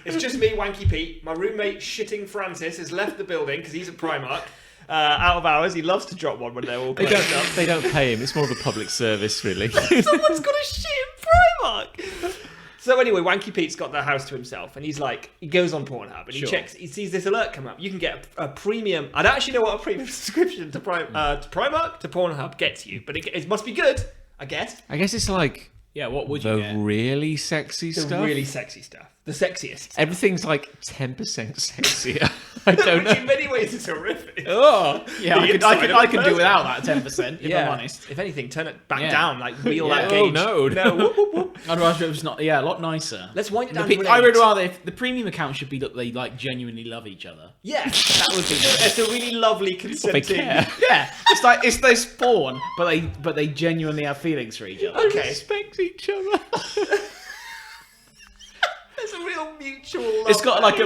It's just me, Wanky Pete. My roommate, Shitting Francis, has left the building because he's at Primark. Out of hours. He loves to drop one when they're all closed up. They don't pay him. It's more of a public service, really. Someone's got a shit in Primark. So anyway, Wanky Pete's got the house to himself, and he's like, he goes on Pornhub and he Sure. checks. He sees this alert come up. You can get a premium. I don't actually know what a premium subscription to Primark to Pornhub gets you, but it must be good, I guess. I guess it's like Yeah, what would you the get? really sexy The stuff. really sexy stuff, the sexiest. Everything's like 10% sexier. I don't Which in know. many ways is horrific. Oh, Yeah, I inside could, of I a could do person. without that 10%, if I'm honest. If anything, turn it back Yeah. down, like wheel Yeah. that Oh, gauge. no. No. Whoop, whoop, whoop. I'd rather it was not. Yeah, a lot nicer. Let's wind it down. The to an I would 8. rather if the premium account should be that they like genuinely love each other. Yeah, that would be. It's a really lovely they consenting. care. Yeah, it's like it's this porn, but they genuinely have feelings for each other. Okay. Respect each other. There's a real mutual. It's got like a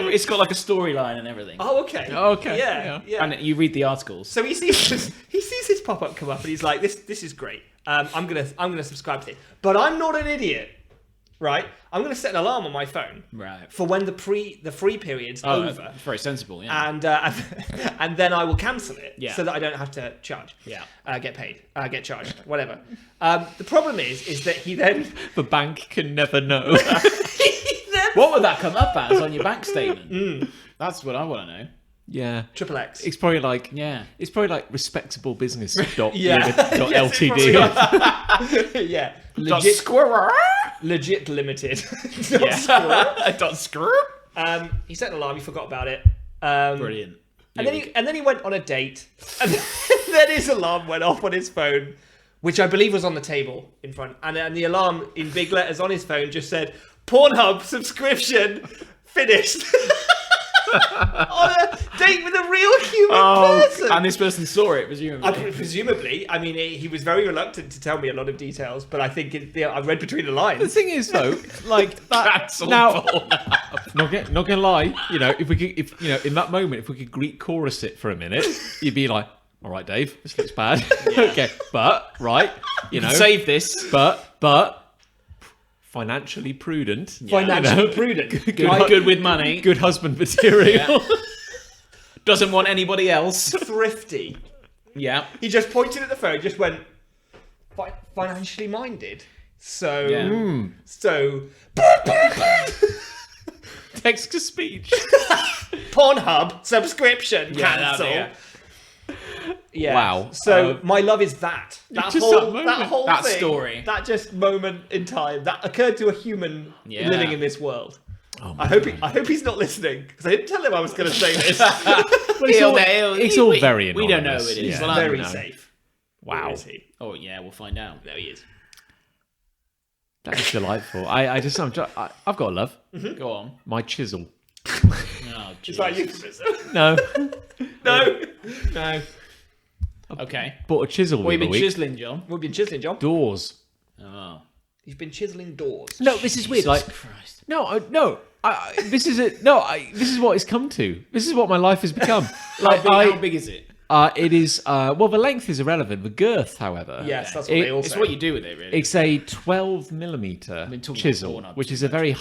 storyline and everything. Oh, okay. Okay, Yeah, yeah. And you read the articles. So he sees this pop up come up, and he's like, "This is great. I'm gonna subscribe to it." But I'm not an idiot, right? I'm gonna set an alarm on my phone Right. for when the free period's Oh, over, it's very sensible. Yeah. and then I will cancel it, Yeah. so that I don't have to charge. Yeah. Get paid. Get charged. Whatever. The problem is that he then. The bank can never know. What would that come up as on your bank statement? That's what I want to know. Yeah. Triple X. It's probably like Yeah. It's probably like respectable business dot Yeah. dot Yes, it LTD. yeah. Dot squirrel. Legit limited. Yeah. Dot screw. He set an alarm. He forgot about it. Brilliant. And then he went on a date, and then his alarm went off on his phone, which I believe was on the table in front. And the alarm in big letters on his phone just said, "Pornhub subscription finished." On a date with a real human person. And this person saw it, presumably. Presumably, I mean, he was very reluctant to tell me a lot of details, but I think I read between the lines. The thing is, though, like that. Cancel Now, Pornhub. not gonna lie, you know, if in that moment, if we could Greek chorus it for a minute, you'd be like, "All right, Dave, this looks bad." Okay, but right, you know, Save this. but financially prudent. Financially prudent. Good with money. Good husband material. Doesn't want anybody else. Thrifty. Yeah. He just pointed at the phone, just went, financially minded. So, Yeah. so, Text to speech. Pornhub subscription Yeah, cancel. yeah. Yeah. Wow. So my love is that Just whole that moment. That thing, story. that just moment in time that occurred to a human Yeah. living in this world. Oh I hope he's not listening because I didn't tell him I was going to say this. It's all very We don't know anonymous. who it is. Yeah. Well, Very no. safe. Wow. Where is he? Oh, yeah, we'll find out. There he is. That is delightful. I've got a love. Go on. My chisel. Oh, Is that Jesus. euphemism? No. No. Okay. Bought a chisel What the have you other been week. chiseling, John? We've been chiseling, John. Doors. Oh. You've been chiseling doors. No, this is weird. Like, Christ. this is what it's come to. This is what my life has become. Like, How big is it? it is. Well, the length is irrelevant. The girth, however, Yes, that's what they all It's say. what you do with it, really. it's a 12mm been talking chisel, about porn, which is a very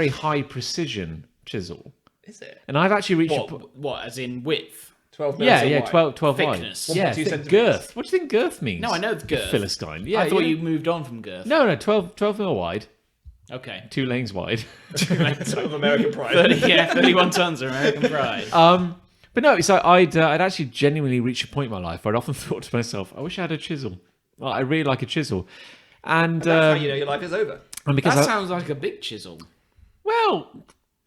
high precision chisel. Is it? And I've actually reached. What, as in width? 12 minutes Yeah, wide. 12 wide. Thickness. Yeah, 1.2 thick centimeters. girth. What do you think girth means? No, I know the girth. Philistine. Yeah, I thought yeah. you moved on from girth. No, 12 mil wide, Okay. 2 lanes wide. Sort of American pride. 31 tons of American pride. But no, it's like I'd actually genuinely reached a point in my life where I'd often thought to myself, I wish I had a chisel. Well, I really like a chisel. And That's how you know your life is over. and because That sounds like a big chisel. well,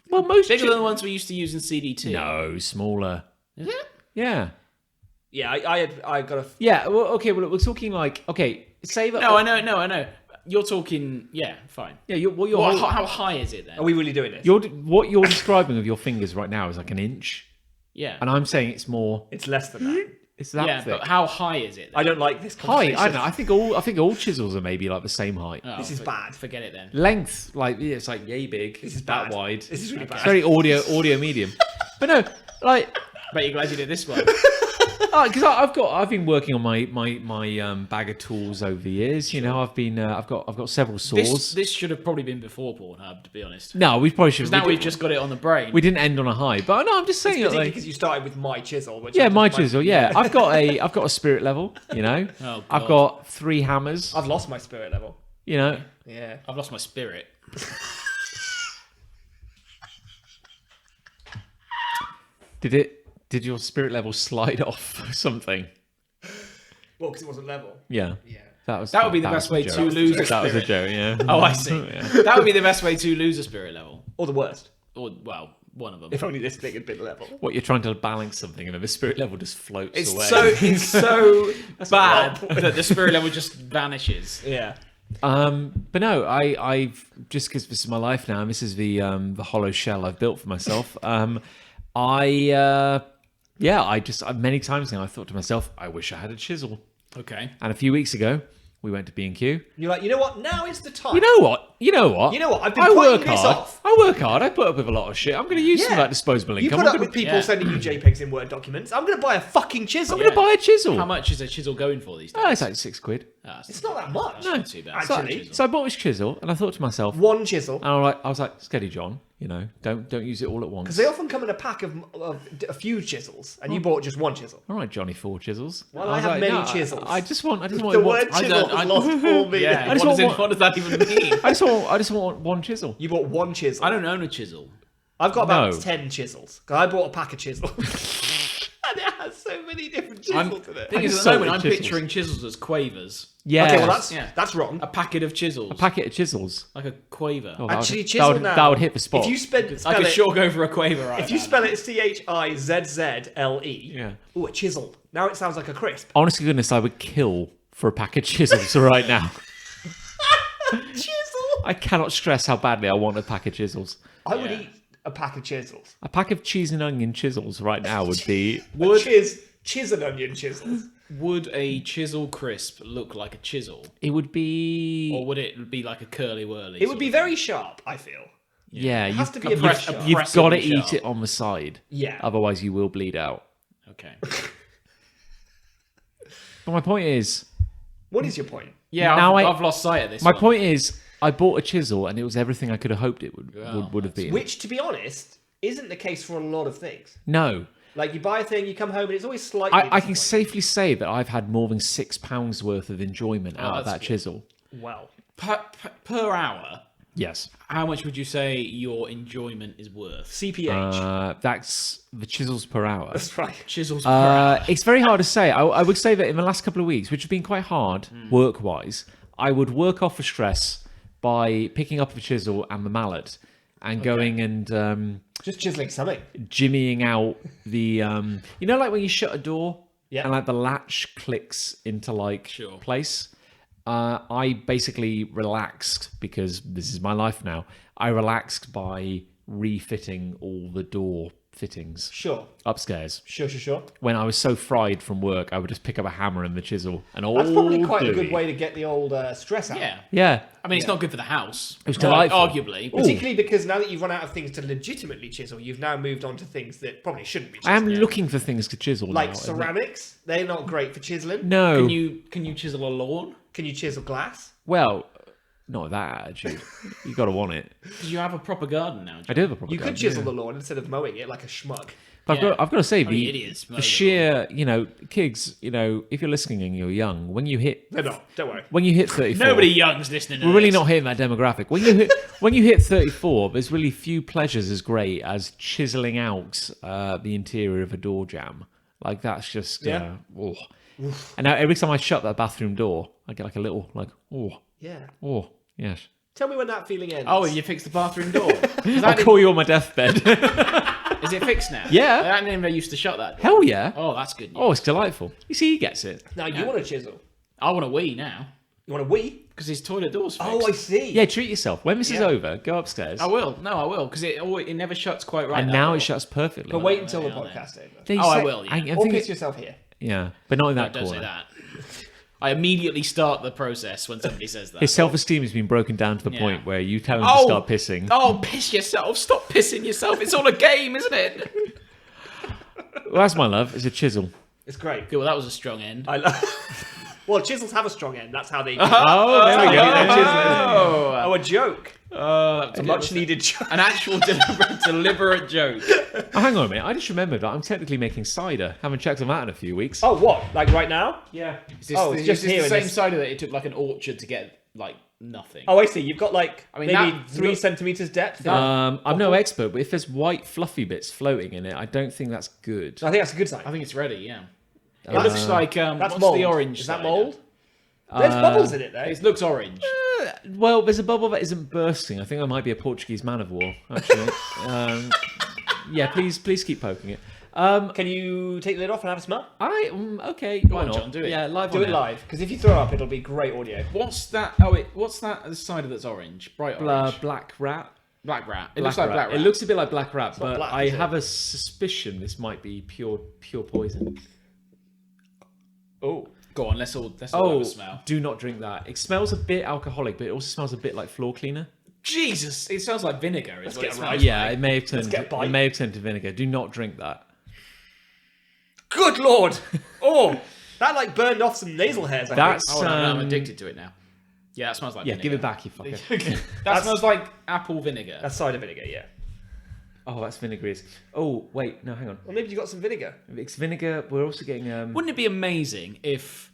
most Bigger than the ones we used to use in CD2. no, smaller. Is it? Yeah. Yeah, I got a. Yeah, well, okay, well, we're talking like, okay, say that... No, I know. You're talking... Yeah, fine. Yeah, How high is it then? Are we really doing this? what you're describing of your fingers right now is like an inch. Yeah. And I'm saying it's more... It's less than that. It's that Yeah, thick. but how high is it then? I don't like this High, conversation. I don't know. I think all chisels are maybe like the same height. Oh, This is bad. Forget it then. Length, like yeah, it's like yay big. This is that bad. wide. This is really It's bad. very audio medium. But no, like Bet you're glad you did this one. because I've been working on my bag of tools over the years. You know, I've got several saws. This should have probably been before Pornhub, to be honest. No, we probably should. Now we've just got it on the brain. we didn't end on a high, but no, I'm just saying that, Particularly like, because you started with my chisel. Which yeah, I just my might- chisel. Yeah, I've got a spirit level. You know, Oh, I've God. got 3 hammers. I've lost my spirit level. You know, Yeah. I've lost my spirit. did your spirit level slide off or something? Well, because it wasn't level. Yeah. Yeah. That would be the best way to lose a That was a spirit. joke. Yeah. Oh, I see. That would be the best way to lose a spirit level. Or the worst. Or, well, one of them. If only this thing had been level. What, you're trying to balance something and then the spirit level just floats It's away. so bad that the spirit level just vanishes. Yeah. But no, I've just because this is my life now, and this is the hollow shell I've built for myself. Many times now I thought to myself, I wish I had a chisel. Okay. And a few weeks ago, we went to B&Q. You're like, you know what? Now is the time. You know what? I've been I putting work this hard. off. I work hard. I put up with a lot of shit. I'm going to use some of that disposable You income. put I'm up gonna, with people yeah. sending you JPEGs in Word documents. I'm going to buy a fucking chisel. I'm going to buy a chisel. How much is a chisel going for these days? Oh, it's like £6. It's not that much. No. Not too bad. Actually. So I bought this chisel, and I thought to myself, One chisel. and I was like, steady, John. You know, don't use it all at once. Because they often come in a pack of a few chisels, and you bought just one chisel. All right, Johnny, 4 chisels. Well, I was have like, many no, chisels. I just want The one. word I chisel don't- has I- lost all meaning. Yeah. I just What want does that even mean? I just want one chisel. You bought one chisel. I don't own a chisel. I've got about No. 10 chisels. 'Cause I bought a pack of chisels. And it has so many different chisels in it. Thing is, at So the moment, many I'm chisels. picturing chisels as quavers. Yeah. Okay, well Yeah. that's wrong. A packet of chisels. a packet of chisels. Like a quaver. Oh, Actually, that chisel would, now. that would hit the spot. If you I spell could it, sure go for a quaver right if you now. spell it Chizzle, Yeah. ooh, a chisel. Now it sounds like a crisp. Honest to goodness, I would kill for a pack of chisels right now. Chisel. I cannot stress how badly I want a pack of chisels. I would Yeah. eat a pack of chisels. A pack of cheese and onion chisels right now would be. Chiz and onion chisels. Would a chisel crisp look like a chisel? It would be. Or would it be like a curly whirly? It would be very sharp, I feel. Yeah, It has you've, to be a press- bit a sharp. you've press got to it eat sharp. it on the side. Yeah. Otherwise, you will bleed out. Okay. But my point is, What is your point? Yeah, Now I've lost sight of this my one. point is, I bought a chisel and it was everything I could have hoped it would have been. Which, to be honest, isn't the case for a lot of things. No, Like, you buy a thing, you come home, and it's always slightly I can disappointing. safely say that I've had more than £6 worth of enjoyment out of that's that good. chisel. Well, Per hour, Yes. how much would you say your enjoyment is worth? CPH. That's the chisels per hour. That's right. Chisels per hour. It's very hard to say. I would say that in the last couple of weeks, which have been quite hard work-wise, I would work off the stress by picking up a chisel and the mallet and going and Just chiseling something. jimmying out the you know, like when you shut a door Yeah. and like the latch clicks into like Sure. place. I basically relaxed because this is my life now. I relaxed by refitting all the door fittings Sure. upstairs. Sure. When I was so fried from work, I would just pick up a hammer and the chisel and all. That's probably quite a good way to get the old stress out. Yeah. Yeah, I mean, it's not good for the house. It was delightful. Arguably. Particularly because now that you've run out of things to legitimately chisel, you've now moved on to things that probably shouldn't be I chiseled. am looking for things to chisel Like now. ceramics. They're not great for chiseling. No, Can you chisel a lawn? Can you chisel glass? well, not with that attitude. You got to want it. Because you have a proper garden now. I do have a proper You could garden, chisel yeah. the lawn instead of mowing it like a schmuck. But I've got to say, Only the, idiots mow the the sheer, kids, if you're listening and you're young, when you hit They're not. Don't worry. when you hit 34, Nobody young's listening to we're really this. not hitting that demographic. When you hit 34, there's really few pleasures as great as chiseling out the interior of a door jamb. Like that's just Yeah. oh. And now every time I shut that bathroom door, I get like a little Yeah. yes. Tell me when that feeling ends. Oh, you fixed the bathroom door. I'll call you on my deathbed. Is it fixed now? Yeah. I never used to shut that door. Hell yeah. Oh, that's good news. Oh, it's delightful. You see, he gets it. Now you want a chisel. I want a wee now. You want a wee? Because his toilet door's fixed. Oh, I see. Yeah, treat yourself. When this is Yeah. over, go upstairs. I will. No, I will. Because it never shuts quite right. And that now door. it shuts perfectly. But wait until the yeah, podcast over. They Oh, I say- will, yeah. I Or think piss yourself here. yeah, but not in that Don't say corner. that. I immediately start the process when somebody says that. His self-esteem has been broken down to the Yeah. point where you tell him to start pissing. Oh, piss yourself. Stop pissing yourself. It's all a game, isn't it? Well, that's my love. It's a chisel. It's great. Good, well, that was a strong end. I love. Well, chisels have a strong end. That's how they. Oh, there we go. Oh, a joke. A much needed joke. An actual deliberate joke. Oh, hang on a minute. I just remembered that I'm technically making cider. Haven't checked on that in a few weeks. Oh, what? Like right now? Yeah. Oh, it's just here the in same this- cider that it took like an orchard to get like nothing. Oh, I see. You've got like mean, maybe that 3 look- centimeters depth. I'm no expert, but if there's white fluffy bits floating in it, I don't think that's good. I think that's a good sign. I think it's ready. Yeah. It looks like That's what's mold. the orange? Is that cider? mold? There's bubbles in it, though. It looks orange. Well, there's a bubble that isn't bursting. I think I might be a Portuguese man of war, actually. Yeah, please keep poking it. Can you take the lid off and have a smell? Okay, why on, not? John, do it. Yeah, live Do on it air. live, because if you throw up, it'll be great audio. What's that? Oh, what's that? The cider that's orange, bright orange. Black rat. Black rat. It looks like black rat. It looks a bit like black rat, not but black, I is it? have a suspicion this might be pure poison. Oh. Go on, let's all have a smell. Do not drink that. It smells a bit alcoholic, but it also smells a bit like floor cleaner. Jesus, it smells like vinegar. Is what get it right. smells Yeah, like. it may have turned. get a bite. It may have turned to vinegar. Do not drink that. Good lord! Oh, that like burned off some nasal hairs. I That's Oh, no, I'm addicted to it now. Yeah, that smells like yeah. vinegar. Give it back, you fucker. That smells like apple vinegar. That's cider vinegar, yeah. Oh, that's vinegary. Oh, wait, no, hang on. Or maybe you got some vinegar. It's vinegar. We're also getting. Wouldn't it be amazing if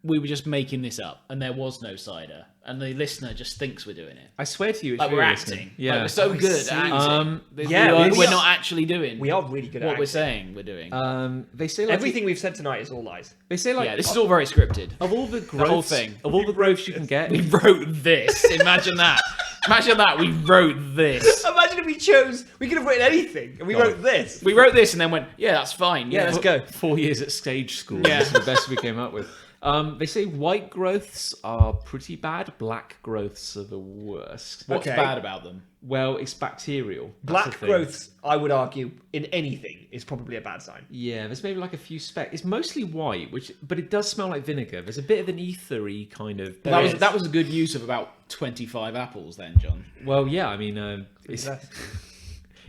we were just making this up and there was no cider and the listener just thinks we're doing it. I swear to you, it's Like we're real, acting. isn't it? Yeah. Like we're so good see. at acting. Yeah, we're not actually doing We are really good at what we're acting. saying we're doing. They say like Everything we've said tonight is all lies. They say like yeah, this is all very scripted. of all the growths, whole thing. of all the growths you can get. We wrote this. Imagine that. Imagine that. We wrote this. Imagine if we could have written anything, and we wrote this. We wrote this and then went, yeah, that's fine. Yeah, let's go. 4 years at stage school. Yeah. That's the best we came up with. They say white growths are pretty bad. Black growths are the worst. What's Okay. bad about them? Well, it's bacterial. That's the Black thing. growths, I would argue, in anything is probably a bad sign. Yeah, there's maybe like a few specks. It's mostly white, but it does smell like vinegar. There's a bit of an ethery kind of. That was a good use of about 25 apples then, John. Well, yeah. I mean, it's.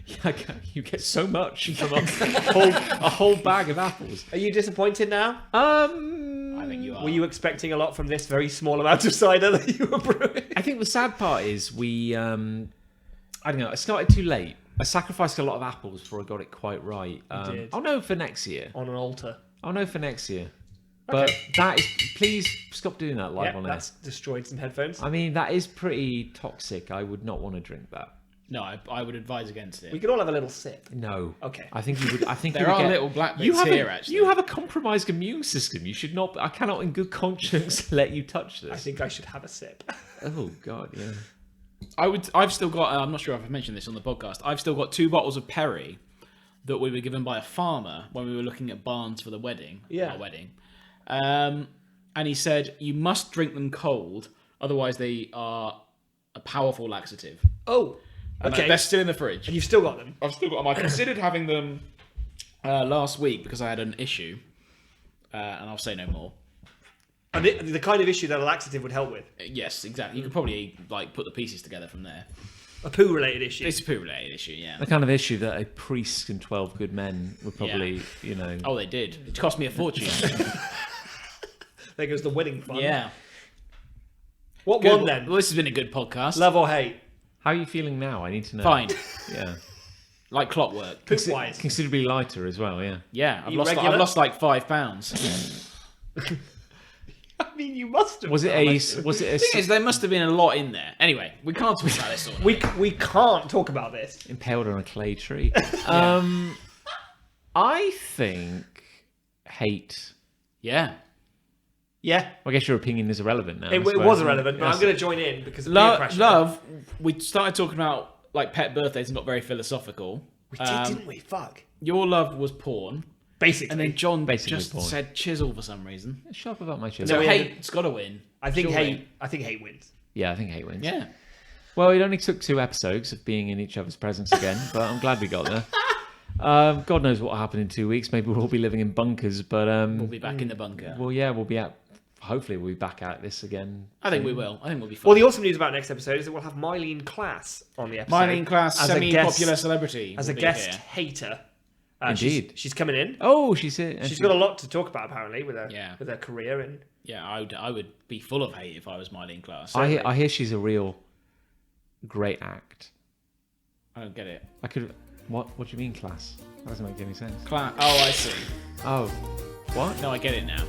Yeah, you get so much from a whole bag of apples. Are you disappointed now? I think you are. Were you expecting a lot from this very small amount of cider that you were brewing? I think the sad part is we. I don't know. I started too late. I sacrificed a lot of apples before I got it quite right. did. I'll know for next year. On an altar. I'll know for next year. But that is. Please stop doing that live Yeah, on air. that's destroyed some headphones. I mean, that is pretty toxic. I would not want to drink that. No, I would advise against it. We could all have a little sip. No. Okay. I think you would. I think There you would are get, little black you bits have here, a, actually. You have a compromised immune system. You should not. I cannot, in good conscience, let you touch this. I think I should have a sip. Oh God, yeah. I've still got. I'm not sure if I've mentioned this on the podcast. I've still got 2 bottles of Perry that we were given by a farmer when we were looking at barns for the wedding. Yeah. Our wedding. And he said you must drink them cold, otherwise they are a powerful laxative. Oh, And okay. they're still in the fridge. And you've still got them. I've still got them. I considered having them last week because I had an issue, and I'll say no more. And the kind of issue that a laxative would help with. Yes, exactly. You could probably like put the pieces together from there. A poo-related issue. It's a poo-related issue, yeah. The kind of issue that a priest and 12 good men would probably, you know. Oh, they did. It cost me a fortune. There goes the wedding fund. Yeah. What Good. one then? Well, this has been a good podcast. Love or hate? How are you feeling now? I need to know. Fine. Yeah. Like clockwork. Poop-wise. Considerably lighter as well. Yeah. Yeah, I've You lost regular? I've lost like 5 pounds. I mean, you must have. Was it done. a? Thing is, there must have been a lot in there. Anyway, we can't talk about this all night. We can't talk about this. Impaled on a clay tree. I think hate. Yeah. Yeah, Well, I guess your opinion is irrelevant now. it I suppose. was irrelevant, but Yes. I'm going to join in because of peer pressure. Love, we started talking about like pet birthdays and got very philosophical. We did, didn't we? Fuck. Your love was porn. Basically. And then John Basically just porn. said chisel for some reason. Shut up about my children. So we hate's got to win. I think Surely. hate wins. Yeah, I think hate wins. Yeah. Well, it only took 2 episodes of being in each other's presence again, but I'm glad we got there. God knows what will happen in 2 weeks. Maybe we'll all be living in bunkers, but We'll be back in the bunker. well, yeah, we'll be out. Hopefully, we'll be back at this again. I think we will. I think we'll be fine. Well, the awesome news about next episode is that we'll have Mylene Class on the episode. Mylene Class, as a semi-popular guest- celebrity. as a will be guest here. hater. Indeed. She's coming in. Oh, she's here. She's got a lot to talk about apparently with her Yeah. with her career and Yeah, I would be full of hate if I was Mylene Class. I hear she's a real great act. I don't get it. I could. What do you mean, class? That doesn't make any sense. Oh, I see. Oh, what? No, I get it now.